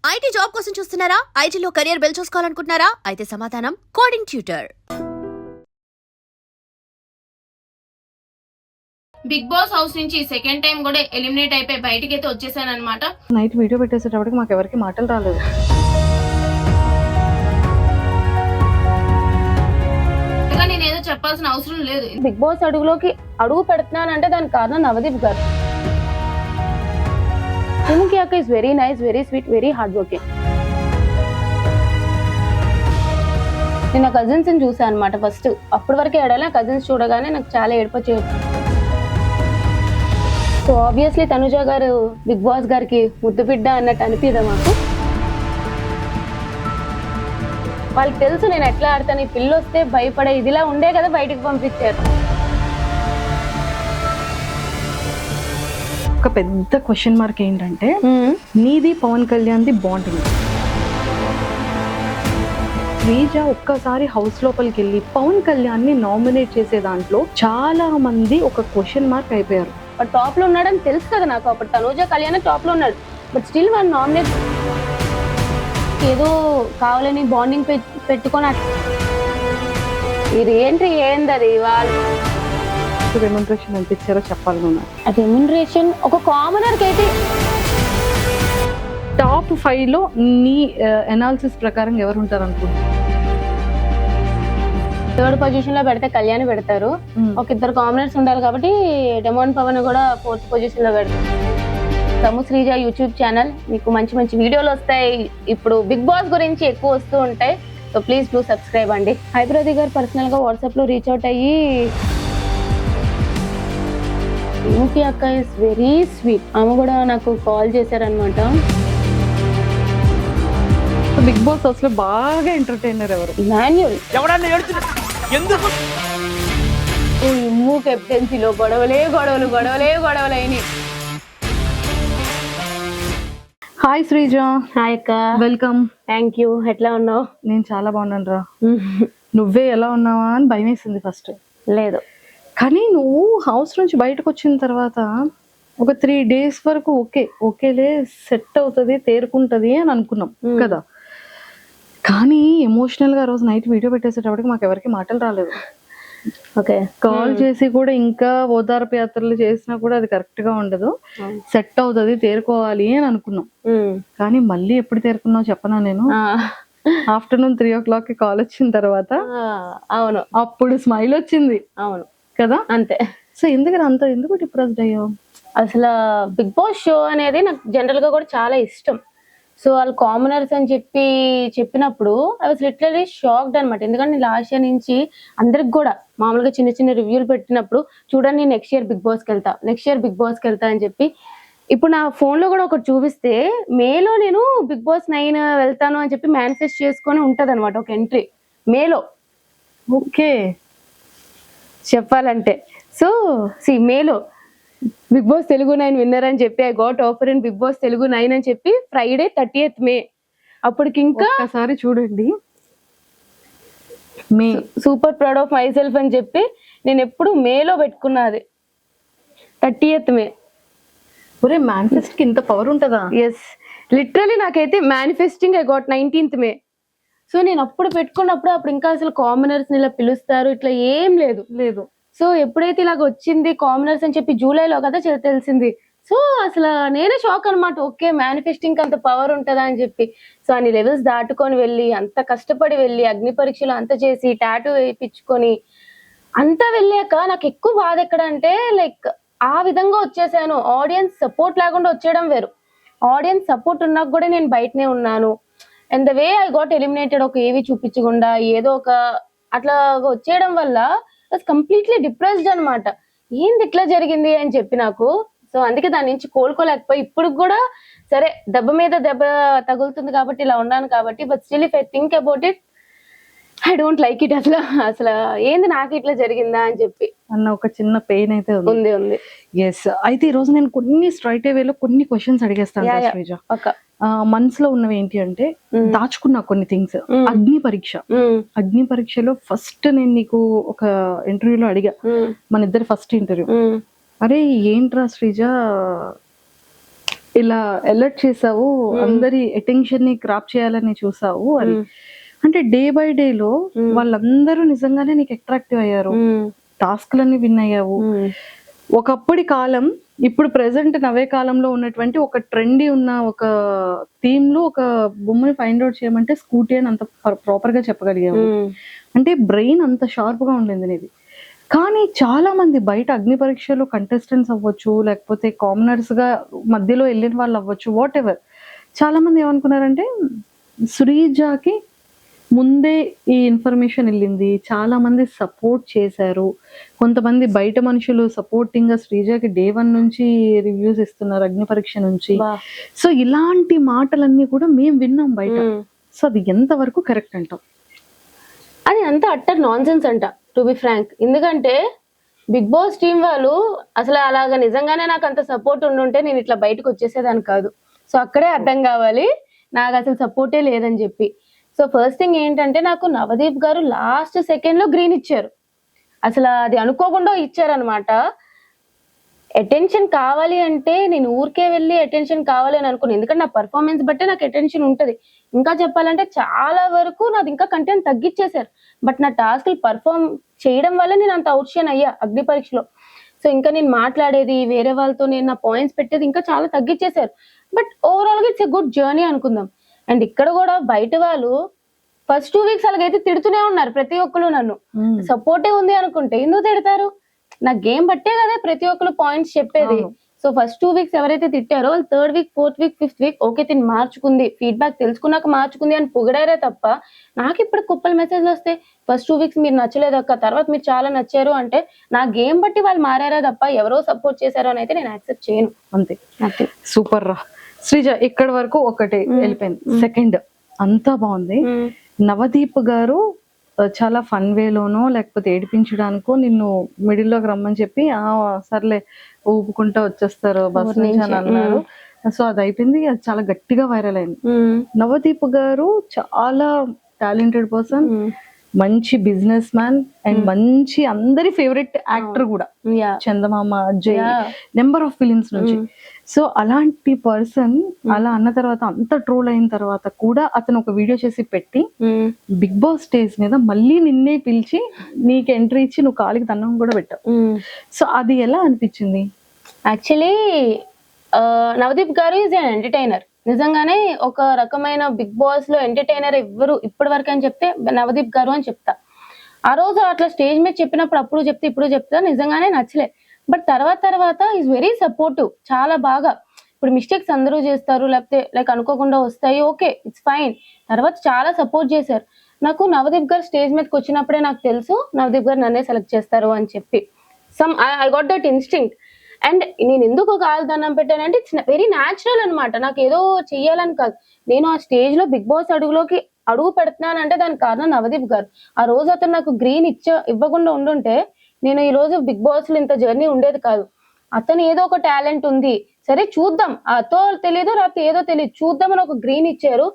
IT job కోసం చూస్తున్నారా? ఐటీలో కెరియర్ బిల్డ్ చూసుకోవాలనుకుంటున్నారా? అయితే సమాధానం coding tutor. Big Boss house నుంచి సెకండ్ టైం కూడా ఎలిమినేట్ అయిపోయి బయటికి అయితే వచ్చేసాను అనమాట. నైట్ వీడియో పెట్టేసేటప్పటికి మాకు ఎవరికి మాటలు రాలేదు. నేను ఏదో చెప్పాల్సిన అవసరం లేదు. బిగ్ బాస్ అడుగులోకి అడుగు పెడుతున్నానంటే దానికి కారణం నవదీప్ గారు. సుముఖి అక్క is very nice, very sweet, very hard working. నేను నా కజిన్స్ ని చూసాను అనమాట ఫస్ట్. అప్పటి వరకు ఏడాలి కజిన్స్ చూడగానే నాకు చాలా ఏడుపొచ్చేది. సో ఆబ్వియస్లీ తనుజ గారు బిగ్ బాస్ గారికి ముద్దు బిడ్డ అన్నట్టు అనిపిదా మాకు. వాళ్ళకి తెలుసు నేను ఎట్లా ఆడతాను, ఈ పిల్ల వస్తే భయపడే ఇదిలా ఉండే కదా బయటికి పంపించారు. ఒక పెద్ద క్వశ్చన్ మార్క్ ఏంటంటే నీది పవన్ కళ్యాణ్ది బాండింగ్. శ్రీజ ఒక్కసారి హౌస్ లోపలికి వెళ్ళి పవన్ కళ్యాణ్ ని నామినేట్ చేసే దాంట్లో చాలా మంది ఒక క్వశ్చన్ మార్క్ అయిపోయారు. బట్ టాప్ లో ఉన్నాడని తెలుసు కదా నాకు. అప్పుడు తనుజ కళ్యాణ్ టాప్ లో ఉన్నాడు, బట్ స్టిల్ వాళ్ళు నామినేట్ ఏదో కావాలని బాండింగ్ పెట్టుకొని ఇది ఏంది అది వాళ్ళు రెమ్యునరేషన్ ఎంత ఇచ్చారో చెప్పాలి. రెమ్యునరేషన్ ఒక కామనర్ కి అయితే టాప్ 5 లో నీ అనాలిసిస్ ప్రకారం ఎవరు ఉంటారు అనుకుంటున్నారు? థర్డ్ పొజిషన్ లో పెడితే కళ్యాణ్ పెడతారు. ఒక ఇద్దరు కామనర్స్ ఉండాలి కాబట్టి డెమోన్ పవన్ కూడా 4th పొజిషన్ లో పెడతారు. తము శ్రీజ యూట్యూబ్ ఛానల్, మీకు మంచి మంచి వీడియోలు వస్తాయి. ఇప్పుడు బిగ్ బాస్ గురించి ఎక్కువ వస్తూ ఉంటాయి. సో ప్లీజ్ డూ సబ్స్క్రైబ్ అండి. హైబ్రది గారు పర్సనల్ గా వాట్సాప్ లో రీచ్ అవుట్ అయ్యి సుముఖి అక్క ఇస్ వెరీ స్వీట్, ఆమె కూడా నాకు కాల్ చేశారనమాట. బిగ్ బాస్ హౌస్ లో బాగా ఎంటర్టైనర్ ఎవరు? మాన్యుల్. కెప్టెన్సీలో గొడవలే అయినాయి. హాయ్ శ్రీజ. హాయ్ అక్క. వెల్కమ్. Thank you. ఎట్లా ఉన్నావు? నేను చాలా బాగున్నాను రా. నువ్వే ఎలా ఉన్నావా అని భయం వేసింది ఫస్ట్. లేదు, కానీ నువ్వు హౌస్ నుంచి బయటకు వచ్చిన తర్వాత ఒక 3 days వరకు ఓకేలే సెట్ అవుతుంది, తేరుకుంటది అని అనుకున్నాం కదా. కానీ ఎమోషనల్ గా రోజు నైట్ వీడియో పెట్టేసేటప్పటికి మాకు ఎవరికి మాటలు రాలేదు. ఓకే, కాల్ చేసి కూడా ఇంకా ఓదార్పు యాత్రలు చేసినా కూడా అది కరెక్ట్ గా ఉండదు, సెట్ అవుతుంది, తేరుకోవాలి అని అనుకున్నాం. కానీ మళ్ళీ ఎప్పుడు తేరుకున్నావు చెప్పనా? నేను ఆఫ్టర్నూన్ 3 o'clock కి కాల్ వచ్చిన తర్వాత అవును అప్పుడు స్మైల్ వచ్చింది. అవును కదా, అంతే. సో ఎందుకు డిప్రెస్డ్ అయ్యావు? అసలు బిగ్ బాస్ షో అనేది నాకు జనరల్ గా కూడా చాలా ఇష్టం. సో వాళ్ళు కామనర్స్ అని చెప్పినప్పుడు ఐ వాస్ లిటరలీ షాక్డ్ అనమాట. ఎందుకంటే నేను లాస్ట్ ఇయర్ నుంచి అందరికి కూడా మామూలుగా చిన్న చిన్న రివ్యూలు పెట్టినప్పుడు చూడండి నెక్స్ట్ ఇయర్ బిగ్ బాస్కి వెళ్తా అని చెప్పి, ఇప్పుడు నా ఫోన్ లో కూడా ఒకటి చూపిస్తే మేలో నేను బిగ్ బాస్ 9 వెళ్తాను అని చెప్పి మేనిఫెస్ట్ చేసుకొని ఉంటది అనమాట ఒక ఎంట్రీ మేలో. ఓకే, చెప్పాలంటే సో మేలో బిగ్ బాస్ తెలుగు 9 విన్నర్ అని చెప్పి I got offer in Big Boss Telugu 9 అని చెప్పి ఫ్రైడే 30th May. అప్పటికి ఇంకా ఒకసారి చూడండి, super proud of my self అని చెప్పి నేను ఎప్పుడు మేలో పెట్టుకున్నది 30th May. ఒరే మేనిఫెస్ట్ కి ఇంత పవర్ ఉంటుందా? ఎస్, లిటరలీ నాకైతే manifesting I got 19th May. So నేను అప్పుడు పెట్టుకున్నప్పుడు అప్పుడు ఇంకా అసలు కామనర్స్ ఇలా పిలుస్తారు ఇట్లా ఏం లేదు. సో ఎప్పుడైతే ఇలాగ వచ్చింది కామనర్స్ అని చెప్పి జూలైలో కదా తెలిసింది. సో అసలు నేనే షాక్ అనమాట. ఓకే, మేనిఫెస్టింగ్ అంత పవర్ ఉంటుందా అని చెప్పి. సో అన్ని లెవెల్స్ దాటుకొని వెళ్ళి అంత కష్టపడి వెళ్ళి అగ్ని పరీక్షలు అంత చేసి టాటూ వేయించుకొని అంతా వెళ్ళాక నాకు ఎక్కువ బాధ ఎక్కడ అంటే లైక్ ఆ విధంగా వచ్చేసాను. ఆడియన్స్ సపోర్ట్ లేకుండా వచ్చేయడం వేరు, ఆడియన్స్ సపోర్ట్ ఉన్నాక కూడా నేను బయటనే ఉన్నాను. And the way I got eliminated, ఒక ఏవి చూపించకుండా ఏదో ఒక అట్లా వచ్చేయడం వల్ల కంప్లీట్లీ డిప్రెస్డ్ అనమాట. ఏంది ఇట్లా జరిగింది అని చెప్పి నాకు. సో అందుకే దాని నుంచి కోలుకోలేకపోయి ఇప్పుడు కూడా సరే దెబ్బ మీద దెబ్బ తగులుతుంది కాబట్టి ఇలా ఉన్నాను కాబట్టి, but still if I think about it I don't like it. అసలు ఏంది నాకు ఇట్లా జరిగిందా అని చెప్పి అన్న ఒక చిన్న పెయిన్ అయితే ఉంది. ఎస్, అయితే ఈ రోజు నేను కొన్ని స్ట్రైట్ వేలో కొన్ని క్వశ్చన్స్ అడిగేస్తాను శ్రీజ. మనసులో ఉన్నవి ఏంటి అంటే దాచుకున్నా కొన్ని థింగ్స్. అగ్ని పరీక్షలో ఫస్ట్ నేను నీకు ఒక ఇంటర్వ్యూలో అడిగా, మన ఇద్దరు ఫస్ట్ ఇంటర్వ్యూ, అరే ఏంట్రా శ్రీజ ఇలా అలర్ట్ చేసావు, అందరి అటెన్షన్ ని క్రాప్ చేయాలని చూసావు అని. అంటే డే బై డే లో వాళ్ళందరూ నిజంగానే నీకు అట్రాక్టివ్ అయ్యారు, టాస్క్లన్నీ విన్ అయ్యావు. ఒకప్పటి కాలం ఇప్పుడు ప్రెసెంట్ నవే కాలంలో ఉన్నటువంటి ఒక ట్రెండీ ఉన్న ఒక థీమ్ లో ఒక బొమ్మని ఫైండ్ అవుట్ చేయమంటే స్కూటీ అని అంత ప్రాపర్ గా చెప్పగలిగావు. అంటే బ్రెయిన్ అంత షార్ప్ గా ఉండింది నీది. కానీ చాలా మంది బయట అగ్ని పరీక్షలో కంటెస్టెంట్స్ అవ్వచ్చు, లేకపోతే కామనర్స్ గా మధ్యలో వెళ్ళిన వాళ్ళు అవ్వచ్చు, వాట్ ఎవర్, చాలా మంది ఏమనుకున్నారంటే శ్రీజాకి ముందే ఈ ఇన్ఫర్మేషన్ వెళ్ళింది, చాలా మంది సపోర్ట్ చేశారు, కొంతమంది బయట మనుషులు సపోర్టింగ్ గా శ్రీజాకి డే 1 నుంచి రివ్యూస్ ఇస్తున్నారు అగ్ని పరీక్ష నుంచి. సో ఇలాంటి మాటలన్నీ కూడా మేము విన్నాం బయట. సో అది ఎంత వరకు కరెక్ట్ అంటాం? అది అంతా అట్టర్ నాన్ సెన్స్ అంట, టు బి ఫ్రాంక్. ఎందుకంటే బిగ్ బాస్ టీం వాళ్ళు అసలు అలాగా నిజంగానే నాకు అంత సపోర్ట్ ఉండుంటే నేను ఇట్లా బయటకు వచ్చేసేదాన్ని కాదు. సో అక్కడే అర్థం కావాలి నాకు అసలు సపోర్టే లేదని చెప్పి. సో ఫస్ట్ థింగ్ ఏంటంటే నాకు నవదీప్ గారు లాస్ట్ సెకండ్ లో గ్రీన్ ఇచ్చారు. అసలు అది అనుకోకుండా ఇచ్చారనమాట. అటెన్షన్ కావాలి అంటే నేను ఊరికే వెళ్ళి అటెన్షన్ కావాలి అని అనుకున్నాను. ఎందుకంటే నా పర్ఫార్మెన్స్ బట్టే నాకు అటెన్షన్ ఉంటది. ఇంకా చెప్పాలంటే చాలా వరకు నాది ఇంకా కంటెంట్ తగ్గించేశారు. బట్ నా టాస్క్ పర్ఫార్మ్ చేయడం వల్ల నేను అంత అవుట్షైన్ అయ్యా అగ్ని పరీక్షలో. సో ఇంకా నేను మాట్లాడేది వేరే వాళ్ళతో, నేను నా పాయింట్స్ పెట్టేది ఇంకా చాలా తగ్గించేశారు. బట్ ఓవరాల్ గా ఇట్స్ ఎ గుడ్ జర్నీ అనుకుందాం. అండ్ ఇక్కడ కూడా బయట వాళ్ళు ఫస్ట్ 2 వీక్స్ అలాగైతే తిడుతూనే ఉన్నారు ప్రతి ఒక్కరు. నన్ను సపోర్టే ఉంది అనుకుంటే ఎందుకు తిడతారు? నా గేమ్ బట్టే కదా ప్రతి ఒక్కరు పాయింట్స్ చెప్పేది. సో ఫస్ట్ 2 వీక్స్ ఎవరైతే తిట్టారో వాళ్ళు 3rd week 4th week 5th week okay తిని మార్చుకుంది, ఫీడ్బ్యాక్ తెలుసుకున్నాక మార్చుకుంది అని పొగిడారే తప్ప నాకు ఇప్పుడు కుప్పలు మెసేజ్లు వస్తాయి ఫస్ట్ 2 వీక్స్ మీరు నచ్చలేదు అక్క, తర్వాత మీరు చాలా నచ్చారు అంటే నా గేమ్ బట్టి వాళ్ళు మారారా తప్ప ఎవరో సపోర్ట్ చేశారో అని అయితే నేను యాక్సెప్ట్ చేయను. అంతే. సూపర్ రా శ్రీజ. ఇక్కడ వరకు ఒకటి వెళ్ళిపోయింది. సెకండ్ అంతా బాగుంది. నవదీప్ గారు చాలా ఫన్ వేలోనో లేకపోతే ఏడిపించడానికో నిన్ను మిడిల్ లోకి రమ్మని చెప్పి సర్లే ఊపుకుంటా వచ్చేస్తారు బస్ నుంచి అని అన్నారు. సో అది అయిపోయింది, అది చాలా గట్టిగా వైరల్ అయింది. నవదీప్ గారు చాలా టాలెంటెడ్ పర్సన్, మంచి బిజినెస్ మ్యాన్ అండ్ మంచి అందరి ఫేవరెట్ యాక్టర్ కూడా. చందమామ, అజయ్, నెంబర్ ఆఫ్ ఫిలిమ్స్ నుంచి. సో అలాంటి పర్సన్ అలా అన్న తర్వాత అంత ట్రోల్ అయిన తర్వాత కూడా అతను ఒక వీడియో చేసి పెట్టి బిగ్ బాస్ స్టేజ్ మీద మళ్ళీ నిన్నే పిలిచి నీకు ఎంట్రీ ఇచ్చి నువ్వు కాలికి దండం కూడా పెట్టావు. సో అది ఎలా అనిపించింది? యాక్చువల్లీ నవదీప్ గారు ఈజ్ అన్ ఎంటర్టైనర్. నిజంగానే ఒక రకమైన బిగ్ బాస్ లో ఎంటర్టైనర్ ఎవ్వరు ఇప్పటి వరకు అని చెప్తే నవదీప్ గారు అని చెప్తా. ఆ రోజు అట్లా స్టేజ్ మీద చెప్పినప్పుడు అప్పుడు చెప్తే ఇప్పుడు చెప్తా నిజంగానే నచ్చలే. బట్ తర్వాత ఈజ్ వెరీ సపోర్టివ్, చాలా బాగా. ఇప్పుడు మిస్టేక్స్ అందరూ చేస్తారు, లేకపోతే లైక్ అనుకోకుండా వస్తాయి, ఓకే ఇట్స్ ఫైన్. తర్వాత చాలా సపోర్ట్ చేశారు. నాకు నవదీప్ గారు స్టేజ్ మీదకి వచ్చినప్పుడే నాకు తెలుసు నవదీప్ గారు నన్నే సెలెక్ట్ చేస్తారు అని చెప్పి. I got that instinct. And నేను ఎందుకు కాలుదన్నం పెట్టానంటే ఇట్స్ వెరీ న్యాచురల్ అనమాట. నాకు ఏదో చెయ్యాలని కాదు, నేను ఆ స్టేజ్ లో బిగ్ బాస్ అడుగు పెడుతున్నానంటే దానికి కారణం నవదీప్ గారు. ఆ రోజు అతను నాకు గ్రీన్ ఇవ్వకుండా ఉండుంటే నేను ఈ రోజు బిగ్ బాస్ లో ఇంత జర్నీ ఉండేది కాదు. అతను ఏదో ఒక టాలెంట్ ఉంది, సరే చూద్దాం, అతో తెలియదు రాత్రి ఏదో తెలియదు చూద్దాం అని ఒక గ్రీన్ ఇచ్చారు.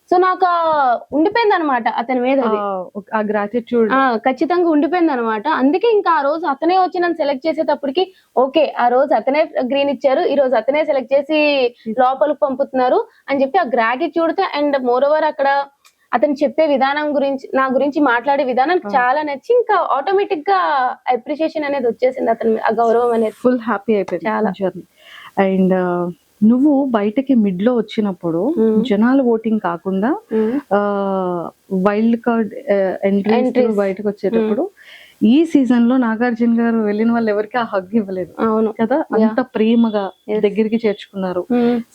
సో నాకు ఉండిపోయింది అనమాట అతని మీద, ఆ గ్రాటిట్యూడ్ ఖచ్చితంగా ఉండిపోయింది అనమాట. అందుకే ఇంకా ఆ రోజు అతనే వచ్చి నన్ను సెలెక్ట్ చేసేటప్పటికి ఓకే ఆ రోజు అతనే గ్రీన్ ఇచ్చారు, ఈ రోజు అతనే సెలెక్ట్ చేసి లోపలికి పంపుతున్నారు అని చెప్పి ఆ గ్రాటిట్యూడ్ తో. అండ్ మోర్ ఓవర్ అక్కడ అతను చెప్పే విధానం గురించి, నా గురించి మాట్లాడే విధానం చాలా నచ్చి ఇంకా ఆటోమేటిక్ గా అప్రిషియేషన్ అనేది వచ్చేసింది అతని, ఆ గౌరవం అనేది. ఫుల్ హ్యాపీ అయిపోయింది చాలా జర్నీ. అండ్ నువ్వు బయటకి మిడ్ లో వచ్చినప్పుడు జనాల ఓటింగ్ కాకుండా వైల్డ్ కార్డ్ ఎంట్రీస్ బయటకు వచ్చేటప్పుడు ఈ సీజన్ లో నాగార్జున గారు వెళ్ళిన వాళ్ళు ఎవరికి ఆ హగ్ ఇవ్వలేదు. అవును కదా, అంత ప్రేమగా దగ్గరికి చేర్చుకున్నారు.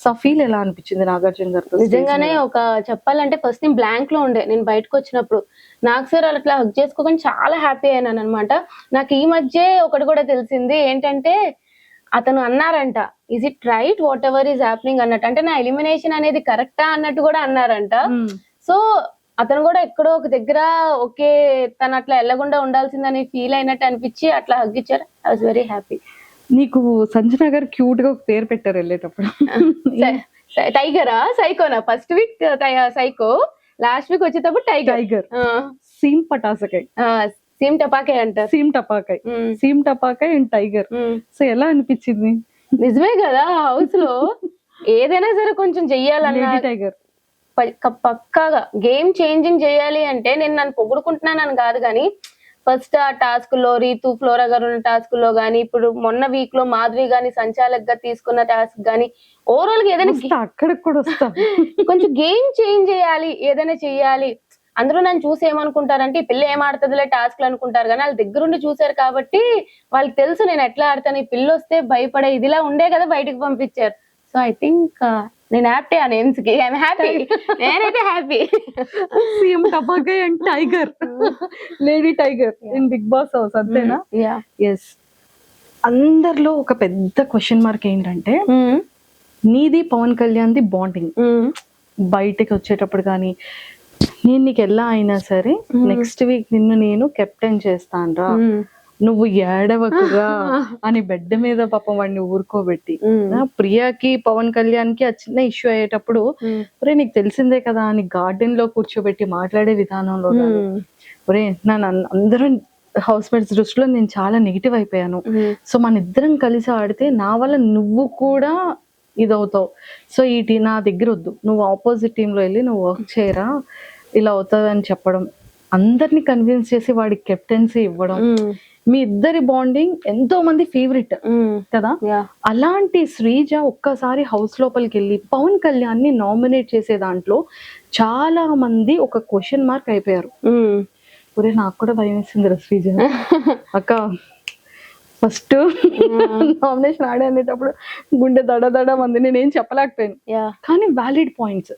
సో ఫీల్ ఎలా అనిపించింది నాగార్జున గారితో? నిజంగానే ఒక చెప్పాలంటే ఫస్ట్ నేను బ్లాంక్ లో ఉండే, నేను బయటకు వచ్చినప్పుడు నాకు సార్ అట్లా హగ్ చేసుకోకుండా చాలా హ్యాపీ అయినాను అనమాట. నాకు ఈ మధ్య ఒకటి కూడా తెలిసింది ఏంటంటే అతను అన్నారంట is it right what ever is happening అన్నట్టు, అంటే నా ఎలిమినేషన్ అనేది కరెక్టా అన్నట్టు కూడా అన్నారంట. సో అతను కూడా ఎక్కడో ఒక దగ్గర ఓకే తను అట్లా వెళ్ళకుండా ఉండాల్సిందని ఫీల్ అయినట్టు అనిపించి అట్లా హగ్ ఇచ్చారు. I was very happy. నీకు సంజన గారు క్యూట్ గా ఒక పేరు పెట్టారు వెళ్ళేటప్పుడు, టైగరా సైకోనా? First week psycho, last week వచ్చేటప్పుడు టైగర్. సీమ్ పటాసకాయ్, సీమ్ టపాకాయ్ అంటారు. సీమ్ టపాకాయ్ అండ్ టైగర్. సో ఎలా అనిపించింది? నిజమే కదా, హౌస్ లో ఏదైనా సరే కొంచెం చెయ్యాలన్నా లేడీ టైగర్. పక్కాగా గేమ్ చేంజింగ్ చేయాలి అంటే నేను నన్ను పొగుడుకుంటున్నానని కాదు కానీ ఫస్ట్ ఆ టాస్క్ లో రీతు ఫ్లోరా గారు ఉన్న టాస్క్ లో గానీ ఇప్పుడు మొన్న వీక్ లో మాధవి గాని సంచాలక్ గా తీసుకున్న టాస్క్ గానీ ఓవరాల్ గా ఏదైనా అక్కడికి కూడా వస్తా. కొంచెం గేమ్ చేంజ్ చేయాలి, ఏదైనా చెయ్యాలి. అందరూ నన్ను చూసి ఏమనుకుంటారంటే ఈ పిల్ల ఏం ఆడుతుందిలే టాస్క్లు అనుకుంటారు కానీ వాళ్ళ దగ్గరుండి చూసారు కాబట్టి వాళ్ళకి తెలుసు నేను ఎట్లా ఆడతాను. ఈ పిల్ల వస్తే భయపడే ఇదిలా ఉండే కదా బయటకు పంపించారు. సో ఐ థింక్ నేను హ్యాపీ ఆ నేమ్స్ కి ఐఎమ్ హ్యాపీ. నేనైతే హ్యాపీ. సీఎం టపాకాయ్ and tiger, lady tiger in Big Boss house అంతేనా? ఎస్. అందరిలో ఒక పెద్ద క్వశ్చన్ మార్క్ ఏంటంటే నీది పవన్ కళ్యాణ్ ది బాండింగ్. బయటకి వచ్చేటప్పుడు కానీ నేను నీకు ఎలా అయినా సరే నెక్స్ట్ వీక్ నిన్ను నేను కెప్టెన్ చేస్తాను రా, నువ్వు ఏడవకురా అని బెడ్ మీద పాపం వాడిని ఊరుకోబెట్టి, ప్రియాకి పవన్ కళ్యాణ్ కి ఆ చిన్న ఇష్యూ అయ్యేటప్పుడు ఒరే నీకు తెలిసిందే కదా అని గార్డెన్ లో కూర్చోబెట్టి మాట్లాడే విధానంలో ఒరే నన్ను అందరూ హౌస్ మేట్స్ దృష్టిలో నేను చాలా నెగిటివ్ అయిపోయాను, సో మన ఇద్దరం కలిసి ఆడితే నా వల్ల నువ్వు కూడా ఇదవుతావు, సో ఈ నా దగ్గర వద్దు, నువ్వు ఆపోజిట్ టీమ్ లో వెళ్ళి నువ్వు వర్క్ చేయరా, ఇలా అవుతుంది అని చెప్పడం, అందరినీ కన్విన్స్ చేసి వాడికి కెప్టెన్సీ ఇవ్వడం, మీ ఇద్దరి బాండింగ్ ఎంతో మంది ఫేవరెట్ కదా. అలాంటి శ్రీజ ఒక్కసారి హౌస్ లోపలికి వెళ్ళి పవన్ కళ్యాణ్ ని నామినేట్ చేసే దాంట్లో చాలా మంది ఒక క్వశ్చన్ మార్క్ అయిపోయారు. ఒరే నాకు కూడా భయం వేసింది శ్రీజ అక్క, ఫస్ట్ నామినేషన్ ఆడే అనేటప్పుడు గుండె దడ మంది, నేనేం చెప్పలేకపోయాను. కానీ వ్యాలిడ్ పాయింట్స్,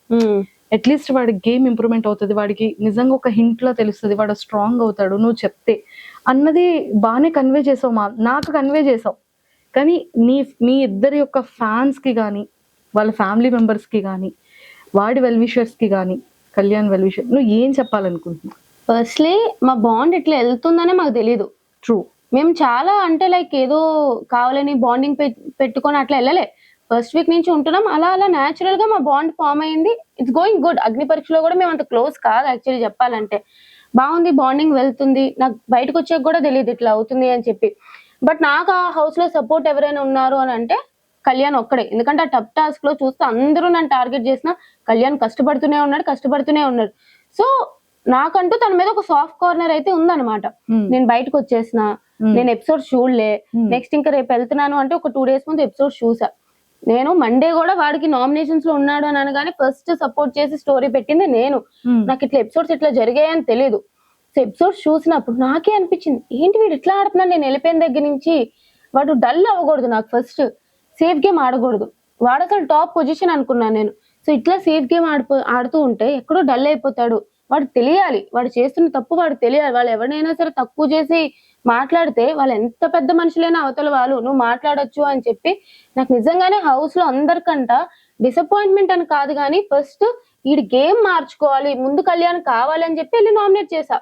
అట్లీస్ట్ వాడి గేమ్ ఇంప్రూవ్మెంట్ అవుతుంది, వాడికి నిజంగా ఒక హింట్ లో తెలుస్తుంది, వాడు స్ట్రాంగ్ అవుతాడు నువ్వు చెప్తే అన్నది బాగానే కన్వే చేసావు, నాకు కన్వే చేసావు. కానీ మీ ఇద్దరి యొక్క ఫ్యాన్స్ కి కానీ వాళ్ళ ఫ్యామిలీ మెంబర్స్ కి కానీ వాడి వెల్ విషర్స్ కి కానీ కళ్యాణ్ వెల్ విషర్ నువ్వు ఏం చెప్పాలనుకుంటున్నావు? ఫస్ట్లీ మా బాండ్ ఇట్లా వెళ్తుందనే మాకు తెలీదు. ట్రూ. మేము చాలా అంటే లైక్ ఏదో కావాలని బాండింగ్ పెట్టుకొని అట్లా వెళ్ళలే. ఫస్ట్ వీక్ నుంచి ఉంటున్నాం, అలా అలా న్యాచురల్ గా మా బాండ్ ఫామ్ అయింది. It's going good. అగ్ని పరీక్షలో కూడా మేము అంత క్లోజ్ కాదు యాక్చువల్లీ చెప్పాలంటే. బాగుంది, బాండింగ్ వెళ్తుంది. నాకు బయటకు వచ్చాక కూడా తెలియదు ఇట్లా అవుతుంది అని చెప్పి. బట్ నాకు ఆ హౌస్ లో సపోర్ట్ ఎవరైనా ఉన్నారు అని అంటే కళ్యాణ్ ఒక్కడే. ఎందుకంటే ఆ టఫ్ టాస్క్ లో చూస్తే అందరూ నన్ను టార్గెట్ చేసిన కళ్యాణ్ కష్టపడుతూనే ఉన్నాడు. సో నాకంటూ తన మీద ఒక సాఫ్ట్ కార్నర్ అయితే ఉందన్నమాట. నేను బయటకు వచ్చేసిన, నేను ఎపిసోడ్ చూడలే, నెక్స్ట్ ఇంకా రేపు వెళ్తున్నాను అంటే ఒక 2 days ముందు ఎపిసోడ్ చూసా. నేను మండే కూడా వాడికి నామినేషన్స్ లో ఉన్నాడు అని అనగానే ఫస్ట్ సపోర్ట్ చేసి స్టోరీ పెట్టింది నేను. నాకు ఇట్లా ఎపిసోడ్స్ ఇట్లా జరిగాయని తెలియదు. సో ఎపిసోడ్స్ చూసినప్పుడు నాకే అనిపించింది ఏంటి వీడు ఇట్లా ఆడుతున్నాడు. నేను వెళ్ళిపోయిన దగ్గర నుంచి వాడు డల్ అవ్వకూడదు, నాకు ఫస్ట్ సేఫ్ గేమ్ ఆడకూడదు. వాడు అసలు టాప్ పొజిషన్ అనుకున్నాను నేను. సో ఇట్లా సేఫ్ గేమ్ ఆడుతూ ఉంటే ఎక్కడో డల్ అయిపోతాడు. వాడు తెలియాలి, వాడు చేస్తున్న తప్పు వాడు తెలియాలి. వాళ్ళు ఎవరినైనా సరే తక్కువ చేసి మాట్లాడితే వాళ్ళు ఎంత పెద్ద మనుషులైనా అవతల వాళ్ళు నువ్వు మాట్లాడొచ్చు అని చెప్పి నాకు నిజంగానే హౌస్ లో అందరికంట డిసప్పాయింట్మెంట్ అని కాదు కానీ ఫస్ట్ ఈ గేమ్ మార్చుకోవాలి, ముందు కళ్యాణ్ కావాలి అని చెప్పి వెళ్ళి నామినేట్ చేశా.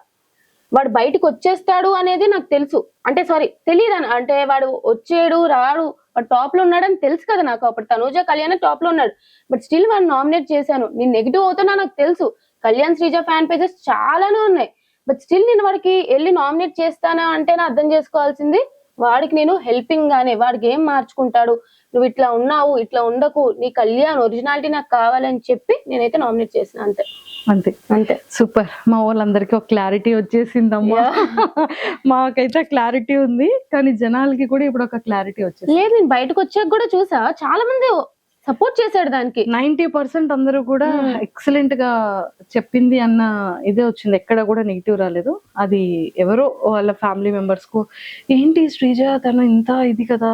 వాడు బయటకు వచ్చేస్తాడు అనేది నాకు తెలుసు, అంటే సారీ తెలియదు అంటే వాడు వచ్చేడు రాడు, వాడు టాప్ లో ఉన్నాడని తెలుసు కదా నాకు. అప్పుడు తనూజ కళ్యాణ్ టాప్ లో ఉన్నాడు, బట్ స్టిల్ వాడు నామినేట్ చేశాను. నేను నెగిటివ్ అవుతున్నా నాకు తెలుసు. కళ్యాణ్ శ్రీజ ఫ్యాన్ పేజెస్ చాలానే ఉన్నాయి, బట్ స్టిల్ నేను వాడికి వెళ్ళి నామినేట్ చేస్తానా అంటే అర్థం చేసుకోవాల్సింది వాడికి నేను హెల్పింగ్ గానే వాడికి ఏం మార్చుకుంటాడు, నువ్వు ఇట్లా ఉన్నావు ఇట్లా ఉండకు, నీ కళ్యాణ్ ఒరిజినాలిటీ నాకు కావాలని చెప్పి నేనైతే నామినేట్ చేసిన. అంతే అంతే అంతే. సూపర్. మా వాళ్ళందరికీ ఒక క్లారిటీ వచ్చేసిందమ్మా. మాకైతే క్లారిటీ ఉంది, కానీ జనాలకి కూడా ఇప్పుడు ఒక క్లారిటీ వచ్చేసింది. లేదు, నేను బయటకు వచ్చాక కూడా చూసా చాలా మంది సపోర్ట్ చేశాడు దానికి. 90% అందరూ కూడా ఎక్సలెంట్ గా చెప్పింది అన్న ఇదే వచ్చింది, ఎక్కడ కూడా నెగిటివ్ రాలేదు. అది ఎవరో వాళ్ళ ఫ్యామిలీ మెంబర్స్ కు ఏంటి శ్రీజ తను ఇంత ఇది కదా,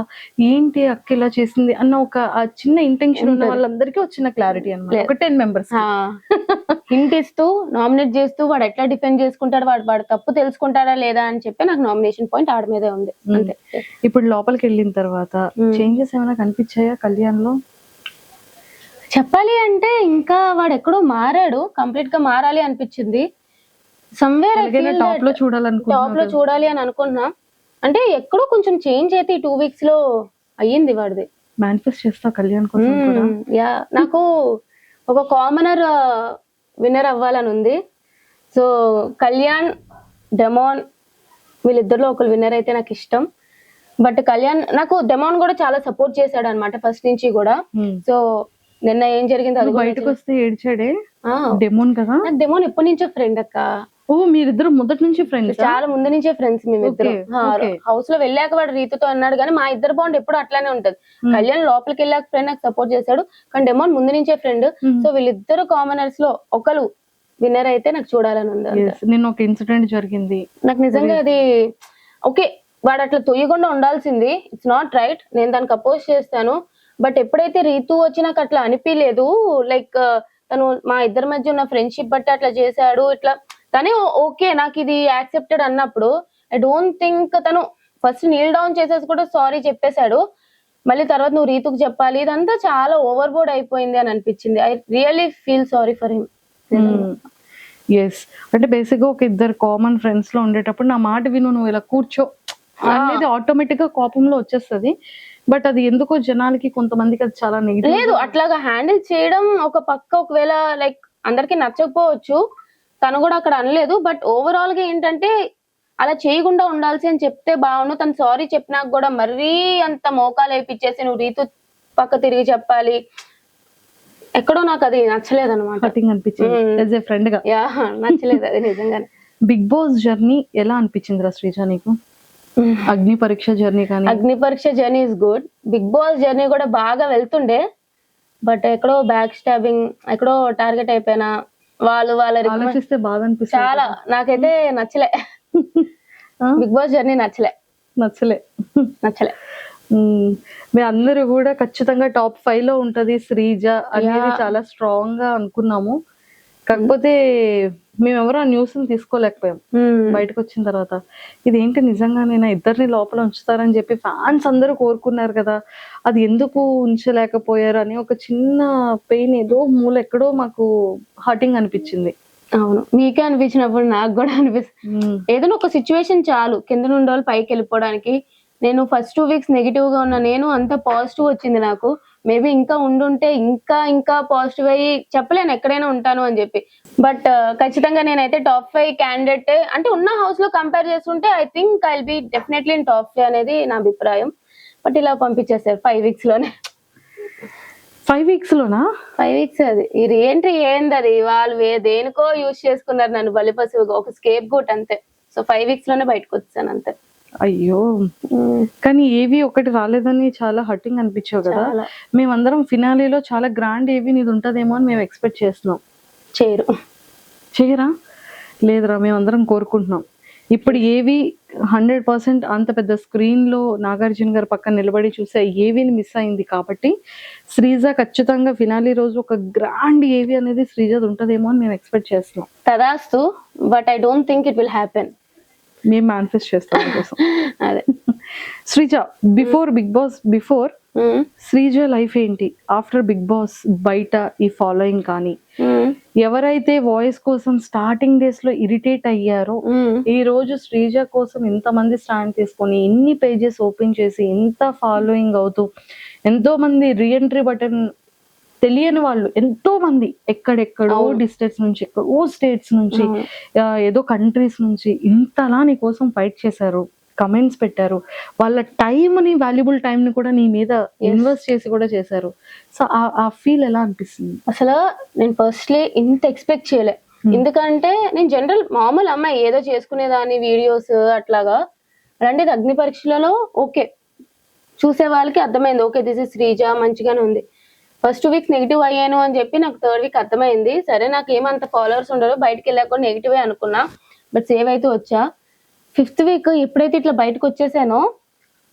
ఏంటి అక్క ఇలా చేసింది అన్న ఒక చిన్న ఇంటెన్షన్ ఉన్న వాళ్ళందరికీ వచ్చిన క్లారిటీ అన్నమాట. ఒక 10 members హింట్ ఇస్తూ నామినేట్ చేస్తూ వాడు ఎట్లా డిఫెండ్ చేసుకుంటాడు, వాడు తప్పు తెలుసుకుంటాడా లేదా అని చెప్పి నాకు నామినేషన్ పాయింట్ ఆడ మీదే ఉంది. అంతే. ఇప్పుడు లోపలికి వెళ్ళిన తర్వాత చేంజెస్ ఏమైనా కనిపించాయా కళ్యాణ్ లో? చెప్పాలి అంటే ఇంకా వాడు ఎక్కడో మారాడు, కంప్లీట్ గా మారాలి అనిపించింది. సమ్వేర్ టాప్ లో చూడాలి అని అనుకున్నా. అంటే ఎక్కడో కొంచెం చేంజ్ అయితే ఈ 2 weeks లో అయ్యింది వాడిది. మేనిఫెస్ట్ చేస్తా కళ్యాణ్ కోసం కూడా. యా, నాకు ఒక కామనర్ విన్నర్ అవ్వాలని ఉంది. సో కళ్యాణ్ డెమాన్ వీళ్ళిద్దరిలో ఒకరు విన్నర్ అయితే నాకు ఇష్టం. బట్ కళ్యాణ్ నాకు డెమాన్ కూడా చాలా సపోర్ట్ చేశాడు అనమాట ఫస్ట్ నుంచి కూడా. సో నిన్న ఏం జరిగిందో అది నువ్వు కూడా బయటకు వస్తే ఏడ్చాడే ఆ, డెమోన్ కదా. నాకు డెమోన్ ఎప్పటి నుంచో ఫ్రెండ్ అక్క, ఓ మీరిద్దరు మొదటి నుంచి ఫ్రెండ్స్. చాలా ముందు నుంచే ఫ్రెండ్స్ మేమిద్దరం. Okay. హౌస్ లో వెళ్ళాక వాడు రీతుతో అన్నాడు కానీ మా ఇద్దరు బాండ్ ఎప్పుడు అట్లానే ఉంటది. కళ్యాణ్ లోపలికి వెళ్ళాక ఫ్రెండ్ నాకు సపోర్ట్ చేశాడు, కానీ డెమోన్ ముందు నుంచే ఫ్రెండ్. సో వీళ్ళిద్దరు కామనర్స్ లో ఒకరు విన్నర్ అయితే నాకు చూడాలని ఉంది. నిన్న ఒక ఇన్సిడెంట్ జరిగింది. నాకు నిజంగా అది ఓకే, వాడు అట్లా తొయ్యకుండా ఉండాల్సింది. ఇట్స్ నాట్ రైట్, నేను దానికి అపోజ్ చేస్తాను. బట్ ఎప్పుడైతే రీతు వచ్చి నాకు అట్లా అనిపించలేదు, లైక్ తను మా ఇద్దరి మధ్య ఉన్న ఫ్రెండ్షిప్ బట్టి అట్లా చేశాడు ఇట్లా, తనే ఓకే నాకు ఇది యాక్సెప్టెడ్ అన్నప్పుడు ఐ డోంట్ థింక్ తను ఫస్ట్ నీల్ డౌన్ చేసేసి కూడా సారీ చెప్పేశాడు. మళ్ళీ తర్వాత నువ్వు రీతుకు చెప్పాలి, ఇదంతా చాలా ఓవర్ బోర్డ్ అయిపోయింది అని అనిపించింది. I really feel sorry for him. Yes, అంటే బేసిక్ గా ఒక ఇద్దరు కామన్ ఫ్రెండ్స్ లో ఉండేటప్పుడు నా మాట విను, నువ్వు ఇలా కూర్చో అనేది ఆటోమేటిక్ గా కోపంలో వచ్చేస్తది. బట్ అది ఎందుకో జనాలకి కొంతమందికి అది చాలా నెగిటివ్. లేదు, అట్లాగా హ్యాండిల్ చేయడం ఒక పక్క ఒకవేళ లైక్ అందరికి నచ్చకపోవచ్చు, తను కూడా అక్కడ అనలేదు. బట్ ఓవరాల్ గా ఏంటంటే అలా చేయకుండా ఉండాల్సి అని చెప్తే బాగుండు. తను సారీ చెప్పినాక కూడా మరీ అంత మోకాలు వేయించేసి నువ్వు రీతు పక్క తిరిగి చెప్పాలి, ఎక్కడో నాకు అది నచ్చలేదు అనమాట. కటింగ్ అనిపించింది యాజ్ ఏ ఫ్రెండ్ గా. యా, నచ్చలేదు అది నిజంగానే. బిగ్ బాస్ జర్నీ ఎలా అనిపించిందిరా శ్రీజ నీకు? అగ్ని పరీక్ష జర్నీ కానీ. Agni Pariksha journey is good. Big Boss journey కూడా బాగా వెళ్తుండే, బట్ ఎక్కడో బ్యాక్ స్టాబింగ్, ఎక్కడో టార్గెట్ అయిపోయినా. వాళ్ళు ఆలోచిస్తే బాగా అనిపిస్తుంది. చాలా నాకైతే నచ్చలే. బిగ్ బాస్ జర్నీ నచ్చలే. మీ అందరూ కూడా ఖచ్చితంగా టాప్ 5 లో ఉంటది శ్రీజ అనేది చాలా స్ట్రాంగ్ గా అనుకున్నాము. కాకపోతే మేమెవరో ఆ న్యూస్ తీసుకోలేకపోయాం. బయటకు వచ్చిన తర్వాత ఇదేంటి నిజంగా నేను ఇద్దరిని లోపల ఉంచుతారని చెప్పి ఫ్యాన్స్ అందరూ కోరుకున్నారు కదా, అది ఎందుకు ఉంచలేకపోయారు అని ఒక చిన్న పెయిన్ ఏదో మూల ఎక్కడో మాకు హర్టింగ్ అనిపించింది. అవును, మీకే అనిపించినప్పుడు నాకు కూడా అనిపిస్తుంది. ఏదైనా ఒక సిచ్యువేషన్ చాలు కింద నుండి వాళ్ళు పైకి వెళ్ళిపోవడానికి. నేను ఫస్ట్ 2 వీక్స్ నెగిటివ్ గా ఉన్నా, నేను అంత పాజిటివ్ వచ్చింది నాకు. మేబీ ఇంకా ఉండుంటే ఇంకా పాజిటివ్ అయ్యి చెప్పలేను ఎక్కడైనా ఉంటాను అని చెప్పి. బట్ ఖచ్చితంగా నేనైతే టాప్ 5 క్యాండిడేట్ అంటే ఉన్న హౌస్ లో కంపేర్ చేసుకుంటే I think I will be definitely in top 5 అనేది నా అభిప్రాయం. బట్ ఇలా పంపించేసారు 5 వీక్స్ లోనే. 5 వీక్స్ లోనా? 5 వీక్స్ అది ఈ రీఎంట్రీ ఏంది, అది వాళ్ళు దేనికో యూజ్ చేసుకున్నారు నన్ను బలిపశువుగా, ఒక స్కేప్ గోట్ అంతే. సో 5 వీక్స్ లోనే బయటకు వచ్చాను అంతే. అయ్యో, కానీ ఏవి ఒకటి రాలేదని చాలా హర్టింగ్ అనిపించావు కదా. మేమందరం ఫినాలీలో చాలా గ్రాండ్ ఏవి నీది ఉంటదేమో అని మేము ఎక్స్పెక్ట్ చేస్తున్నాం. చేయరా? లేదురా, మేమందరం కోరుకుంటున్నాం. ఇప్పుడు ఏవి 100% అంత పెద్ద స్క్రీన్ లో నాగార్జున గారు పక్కన నిలబడి చూసే ఏవిని మిస్ అయింది కాబట్టి శ్రీజ ఖచ్చితంగా ఫినాలీ రోజు ఒక గ్రాండ్ ఏవి అనేది శ్రీజ ఉంటదేమో అని మేము ఎక్స్పెక్ట్ చేస్తున్నాం. తదాస్తు, but I don't think it will happen. మేము మేనిఫెస్ట్ చేస్తాం కోసం. అదే Sreeja, Big Boss before Sreeja life ఏంటి, ఆఫ్టర్ బిగ్ బాస్ బయట ఈ ఫాలోయింగ్ కానీ, ఎవరైతే వాయిస్ కోసం స్టార్టింగ్ డేస్ లో ఇరిటేట్ అయ్యారో ఈ రోజు శ్రీజ కోసం ఇంతమంది స్టాండ్ తీసుకొని ఇన్ని పేజెస్ ఓపెన్ చేసి ఇంత ఫాలోయింగ్ అవుతూ ఎంతో మంది రీఎంట్రీ బటన్ తెలియని వాళ్ళు ఎంతో మంది ఎక్కడెక్కడో డిస్ట్రిక్ట్స్ నుంచి, ఎక్కడో స్టేట్స్ నుంచి, ఏదో కంట్రీస్ నుంచి ఇంతలా నీ కోసం ఫైట్ చేశారు, కమెంట్స్ పెట్టారు, వాళ్ళ టైంని, వాల్యుబుల్ టైంని కూడా నీ మీద ఇన్వెస్ట్ చేసి కూడా చేశారు. సో ఆ ఫీల్ ఎలా అనిపిస్తుంది? అసలు నేను ఫస్ట్లీ ఇంత ఎక్స్పెక్ట్ చేయలే. ఎందుకంటే నేను జనరల్ మామూలు అమ్మాయి, ఏదో చేసుకునేదాన్ని వీడియోస్ అట్లాగా. అలాంటిది అగ్ని పరీక్షలలో ఓకే చూసే వాళ్ళకి అర్థమైంది, ఓకే దిస్ ఇస్ శ్రీజ మంచిగానే ఉంది. ఫస్ట్ 2 వీక్స్ నెగిటివ్ అయ్యాను అని చెప్పి నాకు 3rd వీక్ అర్థమైంది. సరే నాకు ఏమంత ఫాలోవర్స్ ఉండరు, బయటకు వెళ్ళాక కూడా నెగిటివే అనుకున్నా, బట్ సేవ్ అయితే వచ్చా. 5th వీక్ ఎప్పుడైతే ఇట్లా బయటకు వచ్చేసానో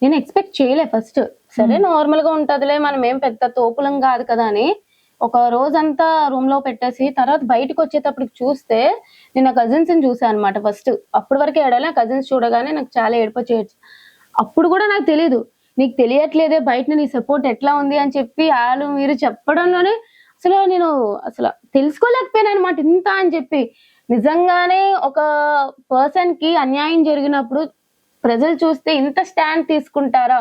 నేను ఎక్స్పెక్ట్ చేయలే ఫస్ట్. సరే నార్మల్ గా ఉంటదిలే, మనం ఏం పెద్ద తోపులం కాదు కదా అని ఒక రోజంతా రూమ్ లో పెట్టేసి తర్వాత బయటకు వచ్చేటప్పటికి చూస్తే నేను నా కజిన్స్ ని చూసాను అనమాట. ఫస్ట్ అప్పటి వరకు ఏడాలి, కజిన్స్ చూడగానే నాకు చాలా ఏడుపు వచ్చేయచ్చు. అప్పుడు కూడా నాకు తెలీదు, నీకు తెలియట్లేదే బయట నీ సపోర్ట్ ఎట్లా ఉంది అని చెప్పి వాళ్ళు మీరు చెప్పడంలోనే నేను అసలు తెలుసుకోలేకపోయాను అనమాట ఇంత అని చెప్పి. నిజంగానే ఒక పర్సన్ కి అన్యాయం జరిగినప్పుడు ప్రజలు చూస్తే ఇంత స్టాండ్ తీసుకుంటారా?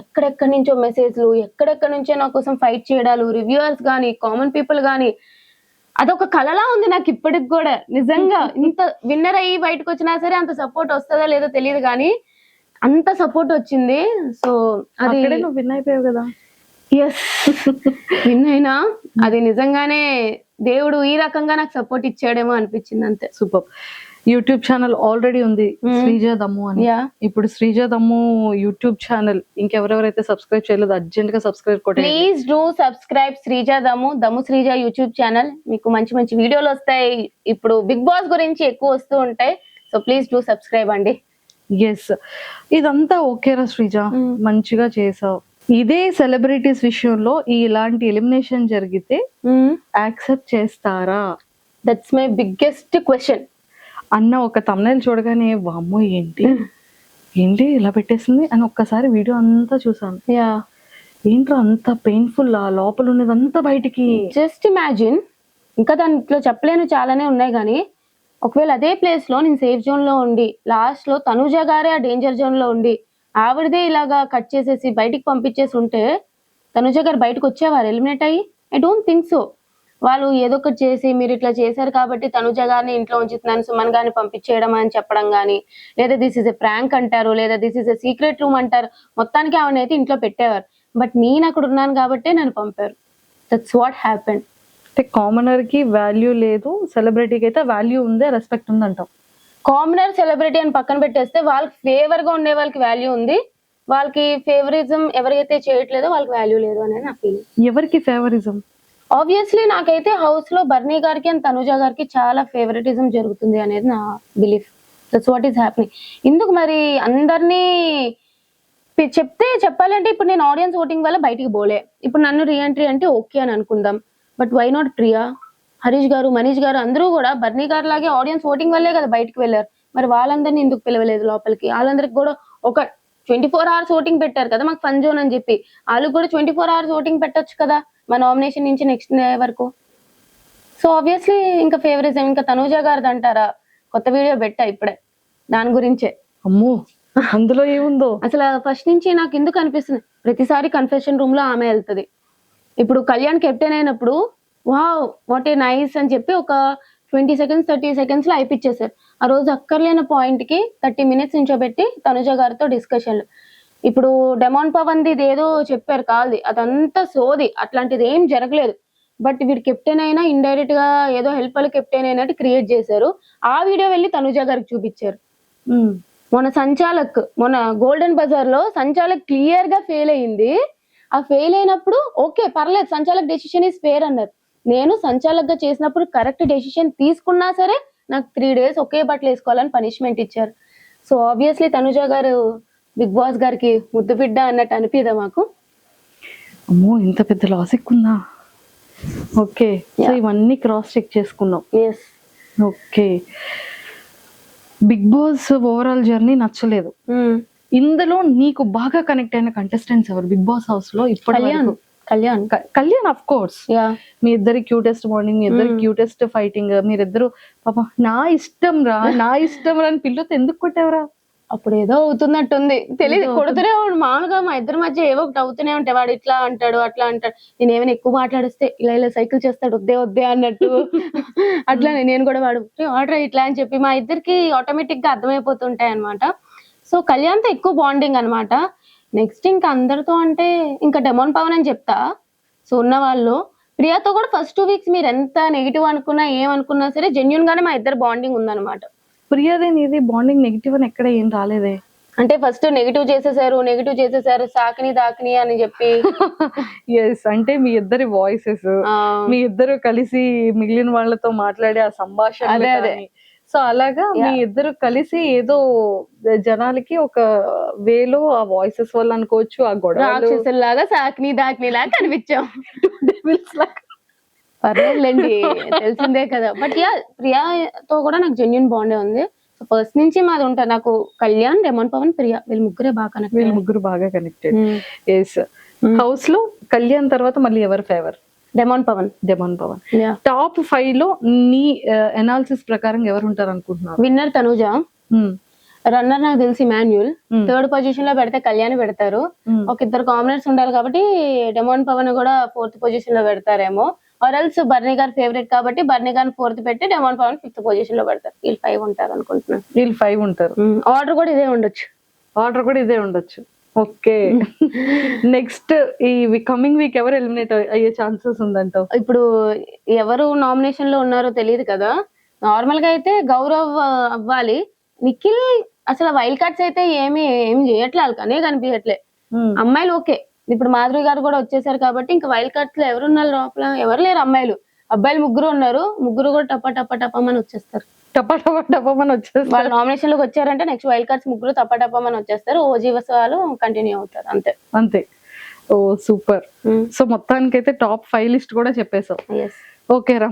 ఎక్కడెక్కడి నుంచో మెసేజ్లు, ఎక్కడెక్కడి నుంచో నా కోసం ఫైట్ చేయడాలు, రివ్యూవర్స్ కానీ, కామన్ పీపుల్ కానీ, అదొక కలలా ఉంది నాకు ఇప్పటికి కూడా. నిజంగా ఇంత విన్నర్ అయ్యి బయటకు వచ్చినా సరే అంత సపోర్ట్ వస్తుందో లేదో తెలియదు కానీ అంత సపోర్ట్ వచ్చింది. సో అది నువ్వు విన్ అయిపోయావు కదా. ఎస్ విన్ అయినా అది నిజంగానే దేవుడు ఈ రకంగా నాకు సపోర్ట్ ఇచ్చాడేమో అనిపించింది అంతే. సూపర్. యూట్యూబ్ ఛానల్ ఆల్రెడీ ఉంది, శ్రీజ దమ్ము అని. యా ఇప్పుడు శ్రీజ దమ్ము యూట్యూబ్ ఛానల్ ఇంకెవరెవరైతే సబ్స్క్రైబ్ చేయలేదు అర్జెంట్ గా సబ్స్క్రైబ్ కొట్టండి. ప్లీజ్ డూ సబ్స్క్రైబ్ శ్రీజ దమ్ము శ్రీజ యూట్యూబ్ ఛానల్. మీకు మంచి మంచి వీడియోలు వస్తాయి. ఇప్పుడు బిగ్ బాస్ గురించి ఎక్కువ వస్తూ ఉంటాయి. సో ప్లీజ్ డూ సబ్స్క్రైబ్ అండి. ఎస్, ఇదంతా ఓకేరా శ్రీజ, మంచిగా చేసావు. ఇదే సెలబ్రిటీస్ విషయంలో ఇలాంటి ఎలిమినేషన్ జరిగితే యాక్సెప్ట్ చేస్తారా? దట్స్ మై బిగ్గెస్ట్ క్వశ్చన్ అన్న ఒక తమ్నైల్ చూడగానే వామ్మో ఏంటి ఏంటి ఇలా పెట్టేసింది అని ఒక్కసారి వీడియో అంతా చూసాను. యా ఏంట్రా అంత పెయిన్ఫుల్, ఆ లోపల ఉన్నదంతా బయటికి. జస్ట్ ఇమాజిన్, ఇంకా దాంట్లో చెప్పలేను చాలానే ఉన్నాయి కానీ ఒకవేళ అదే ప్లేస్ లో నేను సేఫ్ జోన్ లో ఉండి లాస్ట్ లో తనుజ గారే ఆ డేంజర్ జోన్ లో ఉండి ఆవిడదే ఇలాగా కట్ చేసేసి బయటికి పంపించేసి ఉంటే తనుజ గారు బయటకు వచ్చేవారు ఎలిమినేట్ అయ్యి? I don't think so. వాళ్ళు ఏదో ఒకటి చేసి మీరు ఇట్లా చేశారు కాబట్టి తనుజ గారిని ఇంట్లో ఉంచుతున్నాను, సుమన్ గారిని పంపించేయడం అని చెప్పడం కానీ, లేదా దిస్ ఇస్ ఎ ప్రాంక్ అంటారు, లేదా this is a secret room అంటారు. మొత్తానికి ఆవిడ అయితే ఇంట్లో పెట్టేవారు. బట్ నేను అక్కడ ఉన్నాను కాబట్టి నన్ను పంపారు. That's what happen. అంటే కామనర్ కి వాల్యూ లేదు, సెలబ్రిటీకి అయితే వాల్యూ ఉంది, రెస్పెక్ట్ ఉంది అంటాం. కామనర్ సెలబ్రిటీ అని పక్కన పెట్టేస్తే వాళ్ళకి ఫేవర్ గా ఉండే వాళ్ళకి వాల్యూ ఉంది, వాళ్ళకి ఫేవరిజం ఎవరైతే చేయట్లేదో వాళ్ళకి వాల్యూ లేదు అనేది నా ఫీలింగ్. ఎవరికి ఫేవరిజం? ఆబ్వియస్లీ నాకైతే హౌస్ లో బర్నీ గారికి అండ్ తనుజ గారికి చాలా ఫేవరెటిజం జరుగుతుంది అనేది నా belief. That's what is happening. ఇందుకు మరి అందరినీ చెప్తే చెప్పాలంటే ఇప్పుడు నేను ఆడియన్స్ ఓటింగ్ వల్ల బయటికి పోలే, ఇప్పుడు నన్ను రీఎంట్రీ అంటే ఓకే అని అనుకుందాం. But why not Priya, Harish garu, Manish గారు అందరూ కూడా బర్నీ గారు లాగే ఆడియన్స్ ఓటింగ్ వల్లే కదా బయటకు వెళ్ళారు. మరి వాళ్ళందరినీ ఎందుకు పిలవలేదు లోపలికి? వాళ్ళందరికి కూడా ఒక 24 hours ఓటింగ్ పెట్టారు కదా మాకు ఫన్ జోన్ అని చెప్పి, వాళ్ళు కూడా 24 hours ఓటింగ్ పెట్టొచ్చు కదా మా నామినేషన్ నుంచి నెక్స్ట్ వరకు. సో ఆబ్వియస్లీ ఇంకా ఫేవరిజం ఇంకా తనూజ గారిది అంటారా? కొత్త వీడియో పెట్టా ఇప్పుడే దాని గురించే. అమ్మో అందులో ఏముందో అసలు ఫస్ట్ నుంచి నాకు ఎందుకు అనిపిస్తుంది, ప్రతిసారి కన్ఫెషన్ రూమ్ లో ఆమె వెళ్తుంది. ఇప్పుడు కళ్యాణ్ కెప్టెన్ అయినప్పుడు వావ్ వాట్ ఏ నైస్ అని చెప్పి ఒక 20 seconds 30 seconds లో అయిపిచ్చేసారు. ఆ రోజు అక్కర్లేని పాయింట్ కి 30 minutes నుంచోబెట్టి తనుజ గారితో డిస్కషన్లు. ఇప్పుడు డెమాన్ పవన్ ది ఏదో చెప్పారు కాల్ది, అదంతా సోది, అట్లాంటిది ఏం జరగలేదు. బట్ వీడు కెప్టెన్ అయినా ఇండైరెక్ట్ గా ఏదో హెల్ప్ వాళ్ళు కెప్టెన్ అయినట్టు క్రియేట్ చేశారు. ఆ వీడియో వెళ్ళి తనుజ గారికి చూపించారు. మొన్న గోల్డెన్ బజార్ లో సంచాలక్ క్లియర్ గా ఫెయిల్ అయ్యింది. ఆ ఫెయిల్ అయినప్పుడు ఓకే పర్లేదు, సంచాలక్ డెసిషన్ ఈస్ ఫేర్ అన్నారు. నేను సంచాలక్ గా చేసినప్పుడు కరెక్ట్ డెసిషన్ తీసుకున్నా సరే నాకు 3 days ఒకే బట్టలు వేసుకోవాలని పనిష్మెంట్ ఇచ్చారు. సో ఆబ్వియస్లీ తనుజ గారు బిగ్ బాస్ గారికి ముద్దు బిడ్డ అన్నట్టు అనిపిదా మాకు? అమ్మో ఇంత పెద్ద లాజిక్ ఉందా? ఓకే, సో ఇవన్నీ క్రాస్ చెక్ చేసుకున్నాం. Yes. Okay, Big Boss overall journey నచ్చలేదు. ఇందులో నీకు బాగా కనెక్ట్ అయిన కంటెస్టెంట్స్ ఎవరు బిగ్ బాస్ హౌస్ లో? ఇప్పుడు కళ్యాణ్ ఆఫ్ కోర్స్. మీ ఇద్దరి క్యూటెస్ట్ మార్నింగ్, మీ ఇద్దరి క్యూటెస్ట్ ఫైటింగ్, మీరిద్దరు పాప నా ఇష్టం రా అని పిల్లతో ఎందుకు కొట్టావరా? అప్పుడు ఏదో అవుతున్నట్టుంది తెలియదు, కొడుతూనే వాడు మామూలుగా మా ఇద్దరి మధ్య ఏవో ఒకటి అవుతూనే ఉంటాయి. వాడు ఇట్లా అంటాడు అట్లా అంటాడు, నేను ఏమైనా ఎక్కువ మాట్లాడిస్తే ఇలా సైకిల్ చేస్తాడు వద్దే అన్నట్టు. అట్లానే నేను కూడా వాడు ఆర్డర్ ఇట్లా అని చెప్పి మా ఇద్దరికి ఆటోమేటిక్ గా అర్థమైపోతుంటాయి అనమాట. సో కళ్యాణ్తో ఎక్కువ బాండింగ్ అనమాట. నెక్స్ట్ ఇంకా అందరితో అంటే ఇంకా డెమాన్ పవన్ అని చెప్తా. సో ఉన్న వాళ్ళు ప్రియాతో కూడా ఫస్ట్ 2 weeks మీరు ఎంత నెగిటివ్ అనుకున్నా ఏమనుకున్నా సరే జెన్యున్ గానే మా ఇద్దరు బాండింగ్ ఉందన్నమాట. ప్రియాదే నీది బాండింగ్ నెగిటివ్ అని ఎక్కడ ఏం రాలేదే. అంటే ఫస్ట్ నెగిటివ్ చేసేసారు సాకిని దాకిని అని చెప్పి. ఎస్, అంటే మీ ఇద్దరి వాయిసెస్, మీ ఇద్దరు కలిసి మిగిలిన వాళ్ళతో మాట్లాడే ఆ సంభాషణ, అదే సో అలాగా మీ ఇద్దరు కలిసి ఏదో జనాలకి ఒక వేలో ఆ వాయిసెస్ వల్ల అనుకోవచ్చు, ఆ గొడవ లాగా సాకిని దాకిని లాగా కనిపించాం. పర్లేదులేండి తెలిసిందే కదా. బట్ ప్రియాతో కూడా నాకు జెన్యున్ బాండే ఉంది. సో ఫస్ట్ నుంచి మాది ఉంటారు. నాకు కళ్యాణ్, డెమాన్ పవన్, ప్రియా వీళ్ళు ముగ్గురు బాగా కనెక్టెడ్. ఎస్, హౌస్ లో కళ్యాణ్ తర్వాత మళ్ళీ ఎవరు ఫేవర్? డెమాన్ పవన్. టాప్ 5 లో నీ అనాలిసిస్ ప్రకారం ఎవరు ఉంటారు అనుకుంటున్నారు? విన్నర్ తనుజ, రన్నర్ నాకు తెలిసి మాన్యుల్, 3rd పొజిషన్ లో పెడితే కళ్యాణ్ పెడతారు. ఒక 2 కామనర్స్ ఉండాలి కాబట్టి డెమాన్ పవన్ కూడా 4th పొజిషన్ లో పెడతారేమో. ఆర్ఎల్స్ బర్నీ గారు ఫేవరెట్ కాబట్టి బర్నీ గారిని 4th పెట్టి డెమాన్ పవన్ 5th పొజిషన్ లో పెడతారు. వీళ్ళు 5 ఉంటారు అనుకుంటున్నాను. వీళ్ళు 5 ఉంటారు. ఆర్డర్ కూడా ఇదే ఉండొచ్చు. ఓకే. నెక్స్ట్ ఈ కమింగ్ వీక్ ఎవరు ఎలిమినేట్ అయ్యే ఛాన్సెస్ ఉందంటావు? ఇప్పుడు ఎవరు నామినేషన్ లో ఉన్నారో తెలియదు కదా. నార్మల్ గా అయితే గౌరవ్ అవ్వాలి. నిఖిల్ అసలు వైల్డ్ కార్డ్స్ అయితే ఏం చేయట్లే, వాళ్ళకనే కనిపించట్లే. అమ్మాయిలు ఓకే, ఇప్పుడు మాధురి గారు కూడా వచ్చేసారు కాబట్టి ఇంకా వైల్డ్ కార్డ్స్ లో ఎవరున్నారు లోపల? ఎవరు లేరు అమ్మాయిలు. అబ్బాయిలు ముగ్గురు ఉన్నారు, ముగ్గురు కూడా టప్పమని వచ్చేస్తారు. టపమని వచ్చేస్తారు. వాళ్ళు నామినేషన్ లోకి వచ్చారంటే నెక్స్ట్ వైల్డ్ కార్డ్స్ ముగ్గురు టప్పమని వచ్చేస్తారు. ఓజీవస్ వాళ్ళు కంటిన్యూ అవుతారు అంతే. అంతే. ఓ సూపర్. సో మొత్తానికి అయితే టాప్ 5 లిస్ట్ కూడా చెప్పేసావు. ఓకే రా,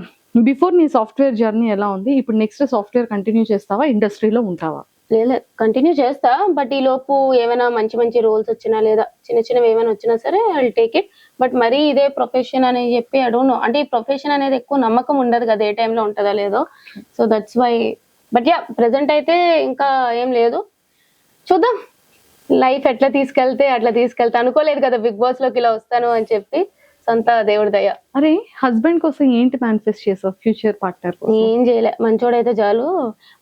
బిఫోర్ నీ సాఫ్ట్వేర్ జర్నీ ఎలా ఉంది? ఇప్పుడు నెక్స్ట్ సాఫ్ట్వేర్ కంటిన్యూ చేస్తావా, ఇండస్ట్రీలో ఉంటావా? లేదు, కంటిన్యూ చేస్తా. బట్ ఈ లోపు ఏమైనా మంచి రోల్స్ వచ్చినా లేదా చిన్నవి ఏమైనా వచ్చినా సరే ఐ టేక్ ఇట్. బట్ మరీ ఇదే ప్రొఫెషన్ అని చెప్పి ఐ డోంట్ నో, అంటే ఈ ప్రొఫెషన్ అనేది ఎక్కువ నమ్మకం ఉండదు కదా, ఏ టైంలో ఉంటుందో లేదో. So that's why. But yeah, present అయితే ఇంకా ఏం లేదు, చూద్దాం లైఫ్ ఎట్లా తీసుకెళ్తే అట్లా తీసుకెళ్తా. అనుకోలేదు కదా బిగ్ బాస్ లోకి ఇలా వస్తాను అని చెప్పి, సొంత దేవుడి దయ. అరే, హస్బెండ్ కోసం ఏంటి మేనిఫెస్ట్ చేసావు? ఫ్యూచర్ పార్ట్నర్ ఏం చేయలే, మంచోడైతే చాలు.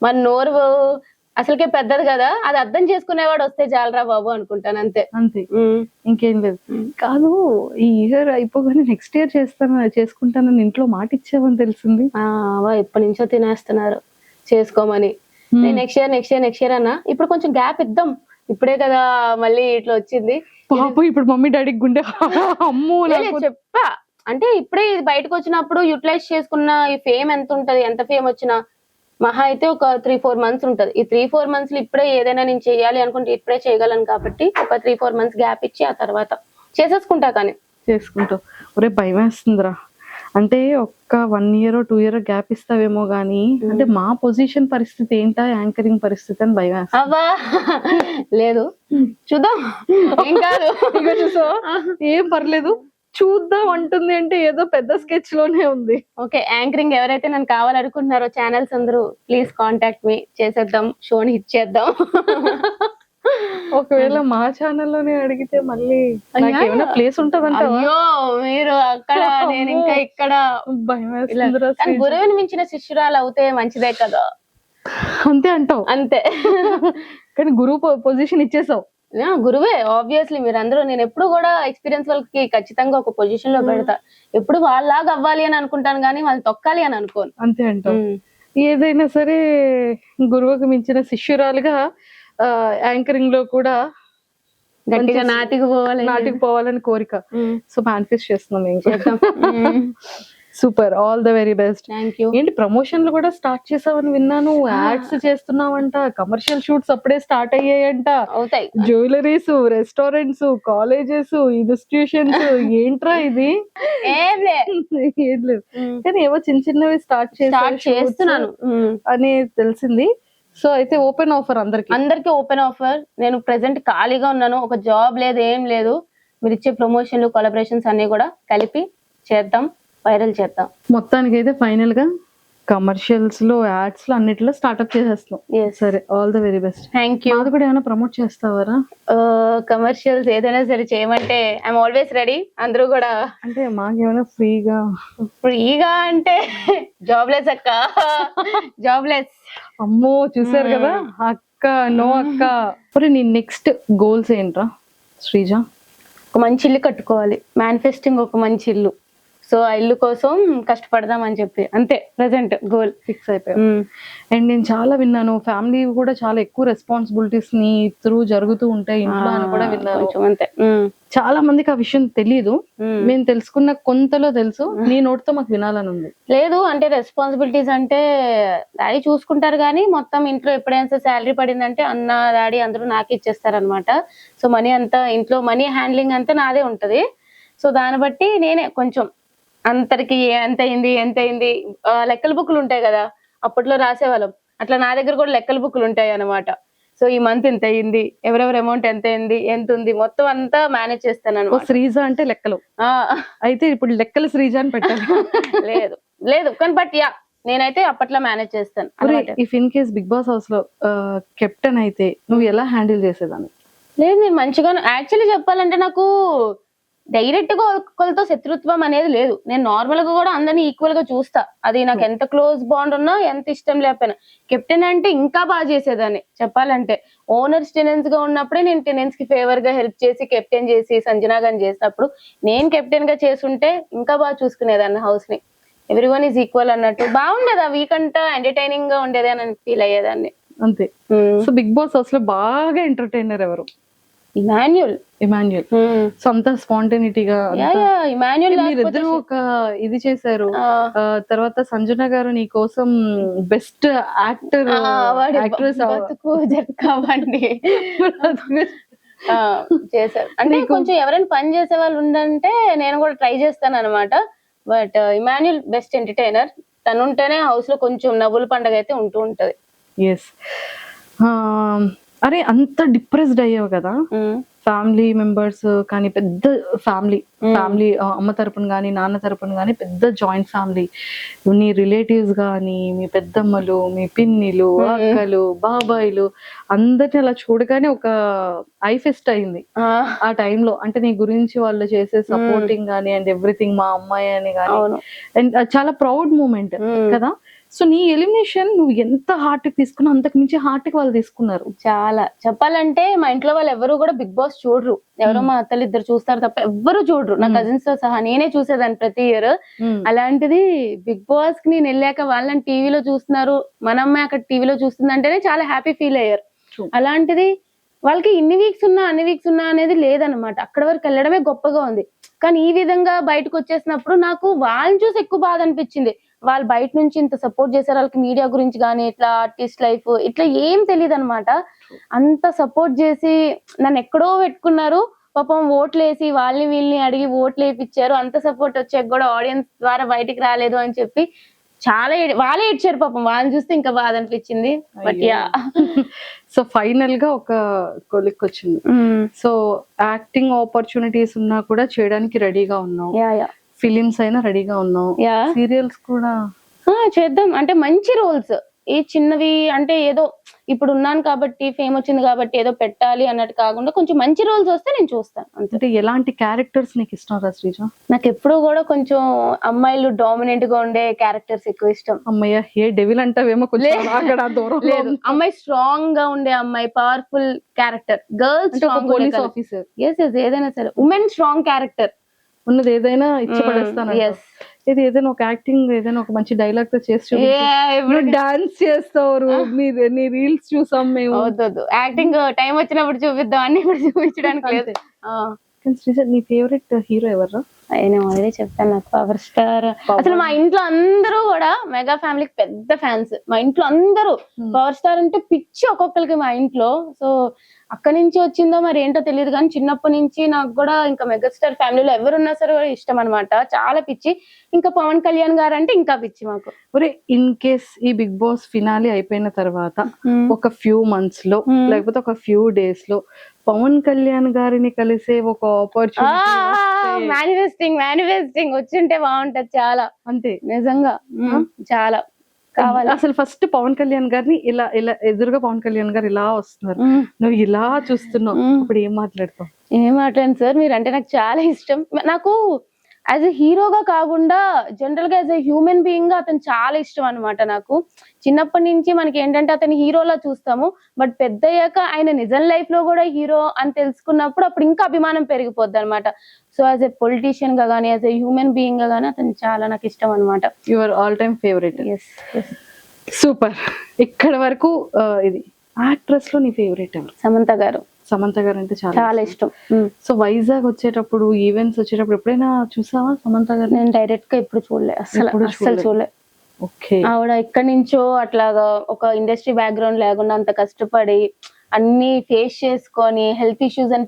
మన నోరు అసలుకే పెద్దది కదా, అది అర్థం చేసుకునేవాడు వస్తే చాలరా బాబు అనుకుంటాను అంతే. అంతే, ఇంకేం లేదు. కాదు, ఈ ఇయర్ అయిపోగానే నెక్స్ట్ ఇయర్ చేసుకుంటానని ఇంట్లో మాట ఇచ్చావని తెలిసింది. ఎప్పటి నుంచో తినేస్తున్నారు చేసుకోమని. నెక్స్ట్ ఇయర్ అన్నా. ఇప్పుడు కొంచెం గ్యాప్ ఇద్దాం, ఇప్పుడే కదా మళ్ళీ ఇట్లా వచ్చింది. పాపం ఇప్పుడు మమ్మీ డాడీకి గుండె అమ్మో చెప్పా. అంటే ఇప్పుడే ఇది బయటకు వచ్చినప్పుడు యూటిలైజ్ చేసుకున్న ఈ ఫేమ్ ఎంత ఉంటది, ఎంత ఫేమ్ వచ్చినా మహా అయితే ఒక 3-4 months ఉంటది. ఈ 3-4 months ఇప్పుడే ఏదైనా నేను చేయాలి అనుకుంటే ఇప్పుడే చేయగలను కాబట్టి ఒక 3-4 months గ్యాప్ ఇచ్చి ఆ తర్వాత చేసేసుకుంటా. కానీ చేసుకుంటావు. ఒరే భయం వేస్తుందిరా, అంటే ఒక్క 1 year 2 year గ్యాప్ ఇస్తావేమో గానీ, అంటే మా పొజిషన్ పరిస్థితి ఏంటా, యాంకరింగ్ పరిస్థితి అని భయం వేస్తా. అవ్వా లేదు, చూద్దాం. ఏం కాదు, ఏం పర్లేదు, చూద్దాం అంటుంది అంటే ఏదో పెద్ద స్కెచ్ లోనే ఉంది. ఓకే, యాంకరింగ్ ఎవరైతే నన్ను కావాలనుకుంటున్నారో ఛానల్స్ అందరూ ప్లీజ్ కాంటాక్ట్ మీ, చేసేద్దాం, షోని హిట్ చేద్దాం. ఒకవేళ మా ఛానల్లోనే అడిగితే మళ్ళీ ఏమైనా ప్లేస్ ఉంటదంట? అయ్యో మీరు అక్కడ, నేను ఇంకా ఇక్కడ. భయం వేస్తుందిరా. గురువుని మించిన శిష్యురాలు అవుతే మంచిదే కదా. అంతే అంటావు? అంతే. కానీ గురువు పొజిషన్ ఇచ్చేసావు. గురువే ఆబ్వియస్లీ. మీరందరూ, నేను ఎప్పుడు కూడా ఎక్స్పీరియన్స్ వాళ్ళకి ఖచ్చితంగా ఒక పొజిషన్ లో పెడతా. ఎప్పుడు వాళ్ళలాగా అవ్వాలి అని అనుకుంటాను కానీ వాళ్ళు తొక్కాలి అని అనుకోను. అంతే అంటావు. ఏదైనా సరే గురువుకు మించిన శిష్యురాలుగా యాంకరింగ్ లో కూడా గట్టిగా నాటికి పోవాలని కోరిక. సో మేనిఫెస్ట్ చేస్తున్నాం. Super, all the very best. Thank you. ఏంటి ప్రమోషన్లు కూడా స్టార్ట్ చేసావని విన్నాను, యాడ్స్ చేస్తున్నావంట, కమర్షియల్ షూట్స్ అప్పుడే స్టార్ట్ అయ్యాయంట. అవుతాయి. జ్యువెలరీస్, రెస్టారెంట్స్, కాలేజెస్, ఇన్స్టిట్యూషన్స్, ఏంట్రా ఇది? ఏం లేదు, కానీ ఏవో చిన్నవి స్టార్ట్ చేస్తున్నాను అని తెలిసింది. సో అయితే ఓపెన్ ఆఫర్ అందరికి ఓపెన్ ఆఫర్. నేను ప్రెసెంట్ ఖాళీగా ఉన్నాను, ఒక జాబ్ లేదు, ఏం లేదు. మీరు ఇచ్చే ప్రమోషన్లు, కొలాబరేషన్స్ అన్ని కూడా కలిపి చేద్దాం, వైరల్ చేద్దాం. మొత్తానికి అయితే ఫైనల్ గా కమర్షియల్స్ లో, యాడ్స్ లో, అన్నిటిలో స్టార్ట్అప్ చేసేస్తాం. సరే, all the very best. Thank you. అది కూడా ఏమైనా ప్రమోట్ చేస్తావారా? కమర్షియల్స్ ఏదైనా సరే చేయమంటే ఐఎమ్ ఆల్వేస్ రెడీ. అందరూ కూడా. అంటే మాకేమైనా ఫ్రీగా అంటే జాబ్లెస్ అక్క, జాబ్లెస్. అమ్మో, చూసారు కదా అక్క, నో అక్క. మరి నీ నెక్స్ట్ గోల్స్ ఏంట్రా శ్రీజ? ఒక మంచి ఇల్లు కట్టుకోవాలి, మేనిఫెస్టింగ్ ఒక మంచి ఇల్లు. సో ఆ ఇల్లు కోసం కష్టపడదాం అని చెప్పి అంతే ప్రెసెంట్ గోల్ ఫిక్స్ అయిపోయాయి. అండ్ నేను చాలా విన్నాను, ఫ్యామిలీ కూడా చాలా ఎక్కువ రెస్పాన్సిబిలిటీస్ ని త్రూ జరుగుతూ ఉంటాయి ఇంట్లో అని కూడా విన్నాను. అంతే, చాలా మందికి ఆ విషయం తెలియదు. మేము తెలుసుకున్న కొంతలో తెలుసు, నీ నోటితో మాకు వినాలని ఉంది. లేదు అంటే రెస్పాన్సిబిలిటీస్ అంటే డాడీ చూసుకుంటారు కానీ మొత్తం ఇంట్లో ఎప్పుడైనా శాలరీ పడిందంటే అన్న, డాడీ అందరూ నాకే ఇచ్చేస్తారనమాట. సో మనీ అంతా ఇంట్లో, మనీ హ్యాండ్లింగ్ అంతా నాదే ఉంటది. సో దాన్ని బట్టి నేనే కొంచెం అందరికి ఎంత అయింది లెక్కల బుక్లు ఉంటాయి కదా, అప్పట్లో రాసేవాళ్ళం, అట్లా నా దగ్గర కూడా లెక్కల బుక్లు ఉంటాయి అనమాట. సో ఈ మంత్ ఇంత అయింది, ఎవరెవరి అమౌంట్ ఎంత అయింది, ఎంత ఉంది, మొత్తం అంతా మేనేజ్ చేస్తాను. శ్రీజ అంటే లెక్కలు. అయితే ఇప్పుడు లెక్కలు శ్రీజ అని పెట్టాలి. లేదు కానీ బట్ యా, నేనైతే అప్పట్లో మేనేజ్ చేస్తాను. If in case Big Boss house లో కెప్టెన్ అయితే నువ్వు ఎలా హ్యాండిల్ చేసేదాన్ని? లేదు, నేను మంచిగా, యాక్చువల్లీ చెప్పాలంటే నాకు డైరెక్ట్ గా ఒకరితో శత్రుత్వం అనేది లేదు. నేను నార్మల్ గా కూడా అందరినీ ఈక్వల్ గా చూస్తా. అది నాకు ఎంత క్లోజ్ బాండ్ ఉన్నా, ఎంత ఇష్టం లేకపోయినా. కెప్టెన్ అంటే ఇంకా బాగా చేసేదాన్ని చెప్పాలంటే. ఓనర్స్ టెనెన్స్ గా ఉన్నప్పుడే నేను టెనెన్స్ కి ఫేవర్ గా హెల్ప్ చేసి, కెప్టెన్ చేసి, సంజనా గాని చేసినప్పుడు నేను కెప్టెన్ గా చేసుంటే ఇంకా బాగా చూసుకునేదాన్ని హౌస్ ని. ఎవ్రీవన్ ఈజ్ ఈక్వల్ అన్నట్టు బాగుండేది. ఆ వీక్ అంతా ఎంటర్టైనింగ్ గా ఉండేది అని ఫీల్ అయ్యేదాన్ని. అంతే. సో బిగ్ బాస్ హౌస్ లో బాగా ఎంటర్టైనర్ ఎవరు? ఇమాన్యుల్. సో అంత స్పాంటేనిటీగా ఇమాన్యుల్ మీరిద్దరు ఒక ఇది చేశారు. తర్వాత సంజన గారు నీ కోసం బెస్ట్ యాక్టర్ యాక్ట్రెస్ జరగవండి చేశారు. అంటే కొంచెం ఎవరైనా పని చేసే వాళ్ళు ఉండంటే నేను కూడా ట్రై చేస్తాను అనమాట. But Emmanuel best entertainer. తను ఉంటేనే హౌస్ లో కొంచెం నవ్వుల పండుగ అయితే ఉంటూ ఉంటది. ఎస్. అరే అంత డిప్రెస్డ్ అయ్యావు కదా, ఫ్యామిలీ మెంబర్స్ కానీ పెద్ద ఫ్యామిలీ అమ్మ తరపున కానీ నాన్న తరపున కానీ పెద్ద జాయింట్ ఫ్యామిలీ, నీ రిలేటివ్స్ కానీ మీ పెద్దమ్మలు, మీ పిన్నిలు, అక్కలు, బాబాయిలు అందరిని అలా చూడగానే ఒక ఐ ఫెస్ట్ అయింది ఆ టైంలో. అంటే నీ గురించి వాళ్ళు చేసే సపోర్టింగ్ కానీ అండ్ ఎవ్రీథింగ్, మా అమ్మాయి అని కానీ, అండ్ చాలా ప్రౌడ్ మూమెంట్ కదా. సో నీ ఎలిమినేషన్ నువ్వు ఎంత హార్ట్ కి తీసుకున్నావు అంతకు మించి హార్ట్ కి వాళ్ళు తీసుకున్నారు. చాలా చెప్పాలంటే మా ఇంట్లో వాళ్ళు ఎవరు కూడా బిగ్ బాస్ చూడరు. ఎవరో మా అత్తలు ఇద్దరు చూస్తారు తప్ప ఎవ్వరు చూడరు. నా కజిన్స్ తో సహా నేనే చూసేదాన్ని ప్రతి ఇయర్. అలాంటిది బిగ్ బాస్ కి నేను వెళ్ళాక వాళ్ళని టీవీలో చూస్తున్నారు, మన అమ్మాయి అక్కడ టీవీలో చూస్తుంది అంటేనే చాలా హ్యాపీ ఫీల్ అయ్యారు. అలాంటిది వాళ్ళకి ఇన్ని వీక్స్ ఉన్నా అన్ని వీక్స్ ఉన్నా అనేది లేదనమాట. అక్కడ వరకు వెళ్ళడమే గొప్పగా ఉంది. కానీ ఈ విధంగా బయటకు వచ్చేసినప్పుడు నాకు వాళ్ళని చూసి ఎక్కువ బాధ అనిపించింది. వాళ్ళు బయట నుంచి ఇంత సపోర్ట్ చేశారు. వాళ్ళకి మీడియా గురించి కానీ ఇట్లా ఆర్టిస్ట్ లైఫ్ ఇట్లా ఏం తెలియదు అనమాట. అంత సపోర్ట్ చేసి నన్ను ఎక్కడో పెట్టుకున్నారు. పాపం ఓట్లు వేసి వాళ్ళని వీళ్ళని అడిగి ఓట్లు వేయించారు. అంత సపోర్ట్ వచ్చాక కూడా ఆడియన్స్ ద్వారా బయటికి రాలేదు అని చెప్పి చాలా వాళ్ళే ఇచ్చారు. పాపం వాళ్ళని చూస్తే ఇంకా బాధ అనిపించింది. బట్ యా సో ఫైనల్ గా ఒక కొలిక్ వచ్చింది. సో యాక్టింగ్ ఆపర్చునిటీస్ ఉన్నా కూడా చేయడానికి రెడీగా ఉన్నావు. ఫిలిమ్స్ అయినా రెడీగా ఉన్నావు. సీరియల్స్ కూడా చేద్దాం అంటే మంచి రోల్స్. ఏ చిన్నవి అంటే ఏదో ఇప్పుడు ఉన్నాను కాబట్టి ఫేమ్ వచ్చింది కాబట్టి ఏదో పెట్టాలి అన్నట్టు కాకుండా కొంచెం మంచి రోల్స్ వస్తే నేను చూస్తాను. అంటే ఎలాంటి క్యారెక్టర్స్ నీకు ఇష్టం రా శ్రీజ? నాకు ఎప్పుడు కూడా కొంచెం అమ్మాయిలు డామినెంట్ గా ఉండే క్యారెక్టర్స్ ఎక్కువ ఇష్టం. అమ్మాయి ఏ డెవిల్ అంటావేమో లేదు, అమ్మాయి స్ట్రాంగ్ గా ఉండే అమ్మాయి, powerful character. Girls strong police officer ఏదైనా సరే, ఉమెన్ స్ట్రాంగ్ క్యారెక్టర్ ఉన్నది ఏదైనా ఇచ్చి పడేస్తాను. ఇది ఏదైనా ఒక యాక్టింగ్ ఏదైనా ఒక మంచి డైలాగ్ తో చేసి డాన్స్ చేస్తారు. నీ రీల్స్ చూసాం మేము. యాక్టింగ్ టైం వచ్చినప్పుడు చూపిద్దాం అన్ని ఇప్పుడు చూపించడానికి లేదు. నీ ఫేవరెట్ హీరో ఎవరు? నేను ఆల్రెడీ చెప్పాను, నాకు పవర్ స్టార్. అసలు మా ఇంట్లో అందరూ కూడా మెగా ఫ్యామిలీకి పెద్ద ఫ్యాన్స్. మా ఇంట్లో అందరూ పవర్ స్టార్ అంటే పిచ్చి ఒక్కొక్కరికి మా ఇంట్లో. సో అక్కడి నుంచి వచ్చిందో మరి ఏంటో తెలియదు కానీ చిన్నప్పటి నుంచి నాకు కూడా ఇంకా మెగాస్టార్ ఫ్యామిలీలో ఎవరున్నా సరే ఇష్టం అనమాట. చాలా పిచ్చి. ఇంకా పవన్ కళ్యాణ్ గారు అంటే ఇంకా పిచ్చి మాకు. ఒరే ఇన్ కేస్ ఈ బిగ్ బాస్ ఫినాలి అయిపోయిన తర్వాత ఒక ఫ్యూ మంత్స్ లో లేకపోతే ఒక ఫ్యూ డేస్ లో పవన్ కళ్యాణ్ గారిని కలిసే ఒక ఆపర్చునిటీ, మేనిఫెస్టింగ్ వచ్చింటే బాగుంటది చాలా. అంతే నిజంగా చాలా కావాలి. అసలు ఫస్ట్ పవన్ కళ్యాణ్ గారిని ఇలా ఇలా ఎదురుగా పవన్ కళ్యాణ్ గారు ఇలా వస్తున్నారు, నువ్వు ఇలా చూస్తున్నావు, ఇప్పుడు ఏం మాట్లాడతావు? ఏం మాట్లాడను సార్, మీరు అంటే నాకు చాలా ఇష్టం. నాకు యాజ్ ఎ హీరోగా కాకుండా జనరల్ గా యాజ్ ఎ హ్యూమన్ బీయింగ్ గా అతను చాలా ఇష్టం అనమాట. నాకు చిన్నప్పటి నుంచి మనకి ఏంటంటే అతని హీరోలా చూస్తాము, బట్ పెద్ద అయ్యాక ఆయన నిజం లైఫ్ లో కూడా హీరో అని తెలుసుకున్నప్పుడు అప్పుడు ఇంకా అభిమానం పెరిగిపోద్ది అనమాట. సో యాజ్ ఎ పొలిటీషియన్ గా గానీ యాజ్ ఎ హ్యూమన్ బీయింగ్ గా గానీ అతను చాలా నాకు ఇష్టం అనమాట. Your all time favourite. Super. ఇక్కడ వరకు ఇది యాక్ట్రెస్ లో నీ ఫేవరెట్ ఎవరు? సమంత గారు. సమంత గారు అంటే చాలా ఇష్టం. సో వైజాగ్ వచ్చేటప్పుడు ఈవెంట్స్ వచ్చేటప్పుడు ఎప్పుడైనా చూసావా సమంత గారు? నేను డైరెక్ట్ గా ఎప్పుడు చూడలే, అసలు చూడలే. ఓకే. ఆవిడ ఎక్కడి నుంచో అట్లాగా ఒక ఇండస్ట్రీ బ్యాక్గ్రౌండ్ లేకుండా అంత కష్టపడి అన్ని ఫేస్ చేసుకొని, హెల్త్ ఇష్యూస్ అని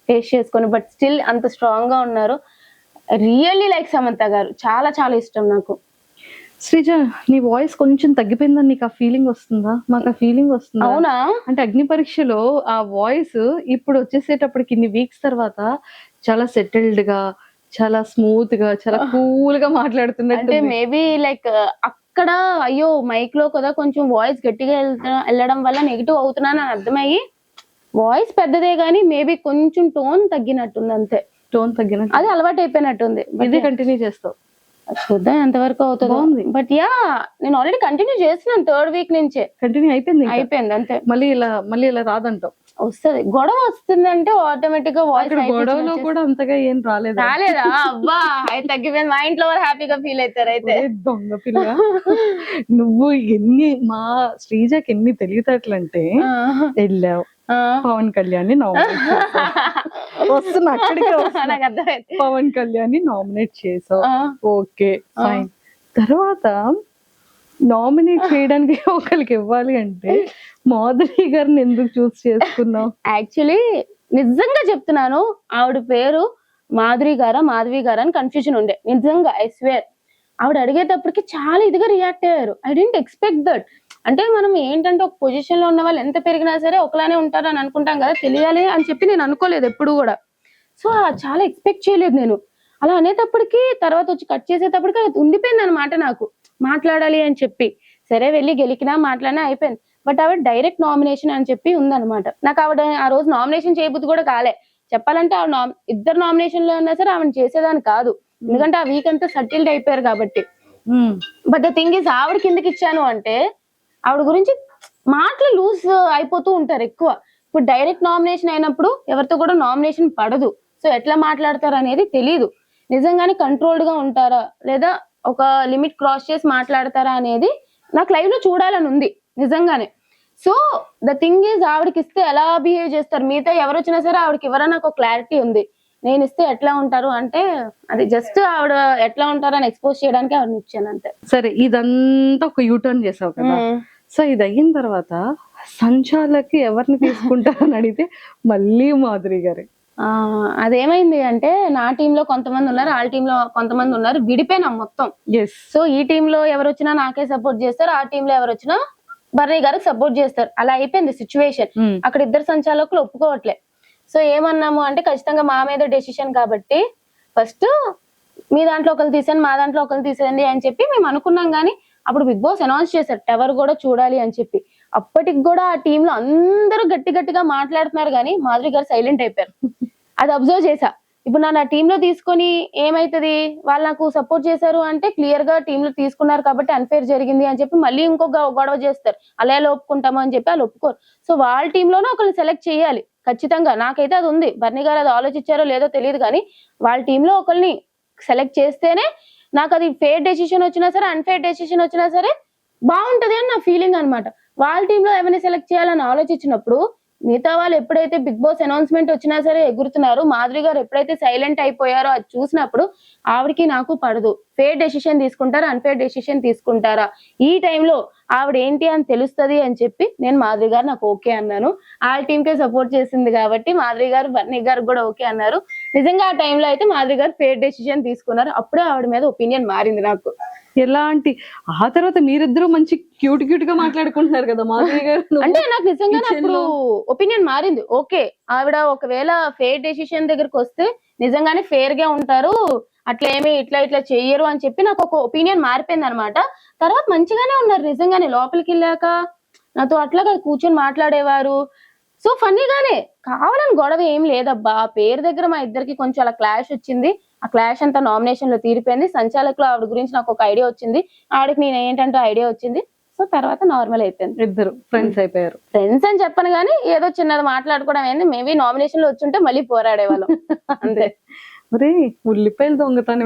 ఫేస్ చేసుకొని బట్ స్టిల్ అంత స్ట్రాంగ్ గా ఉన్నారు. రియల్లీ లైక్ సమంత గారు. చాలా చాలా ఇష్టం నాకు. శ్రీజ, నీ వాయిస్ కొంచెం తగ్గిపోయిందని నీకు ఆ ఫీలింగ్ వస్తుందా? మాకు ఆ ఫీలింగ్ వస్తుందా? అవునా? అంటే అగ్ని పరీక్షలో ఆ వాయిస్ ఇప్పుడు వచ్చేసేటప్పటికి ఇన్ని వీక్స్ తర్వాత చాలా సెటిల్డ్ గా, చాలా స్మూత్ గా, చాలా కూల్ గా మాట్లాడుతున్నట్టు. అంటే మేబీ లైక్ అక్కడ అయ్యో మైక్ లో కదా కొంచెం వాయిస్ గట్టిగా వెళ్ళడం వల్ల నెగిటివ్ అవుతున్నాను అని అర్థమయ్యి వాయిస్ పెద్దదే గానీ మేబీ కొంచెం టోన్ తగ్గినట్టుంది అంతే. టోన్ తగ్గినట్టు అది అలవాటు అయిపోయినట్టుంది. ఇది కంటిన్యూ చేస్తావు. చూద్దాం ఎంతవరకు అవుతుందో. బాగుంది. బట్ యా నేను ఆల్రెడీ కంటిన్యూ చేస్తున్నాను 3rd వీక్ నుంచే. కంటిన్యూ అయిపోయింది ఇంకా. అయిపోయింది అంతే. మళ్ళీ ఇలా రాదంటావు. వస్తుంది గొడవ వస్తుందంటే ఆటోమేటిక్ గా వాయిస్ గొడవలో కూడా అంతగా ఏం రాలేదు. రాలేదా? అబ్బా అయితే తగ్గిపోయింది. మా ఇంట్లో వారు హ్యాపీగా ఫీల్ అవుతారు అయితే. దొంగ పిల్ల నువ్వు ఎన్ని మా శ్రీజకి ఎన్ని తెలివితేటలు అంటే వెళ్ళావు పవన్ కళ్యాణ్ వస్తున్నా అక్కడికే నాకు అర్థమైంది. పవన్ కళ్యాణ్ నామినేట్ చేసావు. Okay fine. తర్వాత నామినేట్ చేయడానికి ఒకరికి ఇవ్వాలి అంటే మాధురి గారిని ఎందుకు చూస్ చేసుకున్నావు? యాక్చువల్లీ నిజంగా చెప్తున్నాను, ఆవిడ పేరు మాధురి గారా అని కన్ఫ్యూజన్ ఉండే. నిజంగా ఐ స్వేర్ ఆవిడ అడిగేటప్పటికి చాలా ఇదిగా రియాక్ట్ అయ్యారు. I didn't expect that. అంటే మనం ఏంటంటే ఒక పొజిషన్ లో ఉన్న వాళ్ళు ఎంత పెరిగినా సరే ఒకలానే ఉంటారు అని అనుకుంటాం కదా, తెలియాలి అని చెప్పి నేను అనుకోలేదు ఎప్పుడు కూడా. సో చాలా ఎక్స్పెక్ట్ చేయలేదు నేను. అలా అనేటప్పటికి తర్వాత వచ్చి కట్ చేసేటప్పటికి అది ఉండిపోయింది అనమాట నాకు మాట్లాడాలి అని చెప్పి. సరే వెళ్ళి గెలికినా మాట్లాడినా అయిపోయింది. బట్ ఆవిడ డైరెక్ట్ నామినేషన్ అని చెప్పి ఉందన్నమాట. నాకు ఆవిడ ఆ రోజు నామినేషన్ చేయబుద్ధి కూడా కాలే చెప్పాలంటే. ఆవిడ ఇద్దరు నామినేషన్ లో ఉన్నా సరే ఆవిడ చేసేదాన్ని కాదు, ఎందుకంటే ఆ వీక్ అంతా సటిల్డ్ అయిపోయారు కాబట్టి. బట్ ద థింగ్ ఇస్ ఆవిడ కిందకి ఇచ్చాను అంటే ఆవిడ గురించి మాటలు లూజ్ అయిపోతూ ఉంటారు ఎక్కువ. ఇప్పుడు డైరెక్ట్ నామినేషన్ అయినప్పుడు ఎవరితో కూడా నామినేషన్ పడదు. సో ఎట్లా మాట్లాడతారు అనేది తెలీదు. నిజంగానే కంట్రోల్డ్ గా ఉంటారా లేదా ఒక లిమిట్ క్రాస్ చేసి మాట్లాడతారా అనేది నాకు లైవ్ లో చూడాలని ఉంది నిజంగానే. సో ద థింగ్ ఈజ్ ఆవిడకి ఇస్తే ఎలా బిహేవ్ చేస్తారు, మిగతా ఎవరు వచ్చినా సరే ఆవిడకి ఎవరైనా నాకు క్లారిటీ ఉంది. నేను ఇస్తే ఎట్లా ఉంటారు అంటే అది జస్ట్ ఆవిడ ఎట్లా ఉంటారని ఎక్స్పోజ్ చేయడానికి ఆవిడని ఇచ్చాను అంతే. సరే ఇదంతా ఒక యూటర్న్ చేసావు కదా. సో ఇది అయిన తర్వాత సంచాలకి ఎవరిని తీసుకుంటారని అడిగితే మళ్ళీ మాధురి గారే. అదేమైంది అంటే నా టీమ్ లో కొంతమంది ఉన్నారు, వాళ్ళ టీమ్ లో కొంతమంది ఉన్నారు, విడిపోయినాం మొత్తం. సో ఈ టీమ్ లో ఎవరు వచ్చినా నాకే సపోర్ట్ చేస్తారు, ఆ టీమ్ లో ఎవరు వచ్చినా బర్నీ గారికి సపోర్ట్ చేస్తారు. అలా అయిపోయింది సిచ్యువేషన్. అక్కడ ఇద్దరు సంచాలకులు ఒప్పుకోవట్లే. సో ఏమన్నాము అంటే ఖచ్చితంగా మా మీద డెసిషన్ కాబట్టి ఫస్ట్ మీ దాంట్లో ఒకరు తీసేయండి, మా దాంట్లో ఒకరు తీసేయండి అని చెప్పి మేము అనుకున్నాం. కానీ అప్పుడు బిగ్ బాస్ అనౌన్స్ చేశారు టవర్ కూడా చూడాలి అని చెప్పి. అప్పటికి కూడా ఆ టీమ్ లో అందరూ గట్టిగా మాట్లాడుతున్నారు కానీ మాధురి గారు సైలెంట్ అయిపోయారు. అది అబ్జర్వ్ చేసా. ఇప్పుడు నా టీమ్ లో తీసుకొని ఏమైతుంది, వాళ్ళు నాకు సపోర్ట్ చేశారు అంటే క్లియర్ గా టీమ్ లో తీసుకున్నారు కాబట్టి అన్ఫేర్ జరిగింది అని చెప్పి మళ్ళీ ఇంకొక గొడవ చేస్తారు. అలా ఎలా ఒప్పుకుంటాము అని చెప్పి వాళ్ళు ఒప్పుకోరు. సో వాళ్ళ టీమ్ లోనే ఒకరిని సెలెక్ట్ చేయాలి ఖచ్చితంగా. నాకైతే అది ఉంది. బర్నీ గారు అది ఆలోచించారో లేదో తెలియదు కానీ వాళ్ళ టీమ్ లో ఒకరిని సెలెక్ట్ చేస్తేనే నాకు అది ఫేర్ డెసిషన్ వచ్చినా సరే అన్ఫేర్ డెసిషన్ వచ్చినా సరే బాగుంటది అని నా ఫీలింగ్ అనమాట. వాళ్ళ టీమ్ లో ఎవరిని సెలెక్ట్ చేయాలని ఆలోచించినప్పుడు మిగతా వాళ్ళు ఎప్పుడైతే బిగ్ బాస్ అనౌన్స్మెంట్ వచ్చినా సరే ఎగురుతున్నారు, మాధురి గారు ఎప్పుడైతే సైలెంట్ అయిపోయారో అది చూసినప్పుడు ఆవిడకి నాకు పడదు. ఫేర్ డెసిషన్ తీసుకుంటారా అన్ఫేర్ డెసిషన్ తీసుకుంటారా, ఈ టైంలో ఆవిడ ఏంటి అని తెలుస్తుంది అని చెప్పి నేను మాధురి గారు నాకు ఓకే అన్నాను. ఆ టీమ్ కే సపోర్ట్ చేసింది కాబట్టి మాధురి గారు బర్నీ గారు కూడా ఓకే అన్నారు. నిజంగా ఆ టైంలో అయితే మాధురి గారు ఫేర్ డెసిషన్ తీసుకున్నారు. అప్పుడే ఆవిడ మీద ఒపీనియన్ మారింది నాకు. ఎలాంటి ఆ తర్వాత మీరిద్దరూ మంచి క్యూట్ గా మాట్లాడుకుంటున్నారు కదా మాధురి గారు. అంటే నాకు నిజంగానే అప్పుడు ఒపీనియన్ మారింది. ఓకే ఆవిడ ఒకవేళ ఫేర్ డెసిషన్ దగ్గరకు వస్తే నిజంగానే ఫేర్ గా ఉంటారు, అట్లా ఏమి ఇట్లా చెయ్యరు అని చెప్పి నాకు ఒక ఒపీనియన్ మారిపోయింది అనమాట. తర్వాత మంచిగానే ఉన్నారు నిజంగానే. లోపలికి వెళ్ళాక నాతో అట్లాగా కూర్చొని మాట్లాడేవారు. సో ఫన్నీగానే, కావాలని గొడవ ఏం లేదబ్బా. ఆ పేరు దగ్గర మా ఇద్దరికి కొంచెం అలా క్లాష్ వచ్చింది. ఆ క్లాష్ అంతా నామినేషన్ లో తీరిపోయింది. సంచాలకులు ఆవిడ గురించి నాకు ఒక ఐడియా వచ్చింది, ఆవిడకి నేను ఏంటంటే ఐడియా వచ్చింది. సో తర్వాత నార్మల్ అయిపోయింది. ఇద్దరు ఫ్రెండ్స్ అయిపోయారు. ఫ్రెండ్స్ అని చెప్పను కానీ ఏదో చిన్నది మాట్లాడుకోవడం ఏంది. మేబీ నామినేషన్ లో వచ్చుంటే మళ్ళీ పోరాడేవాళ్ళం అంతే. మరి ఉల్లిపాయలు దొంగతనం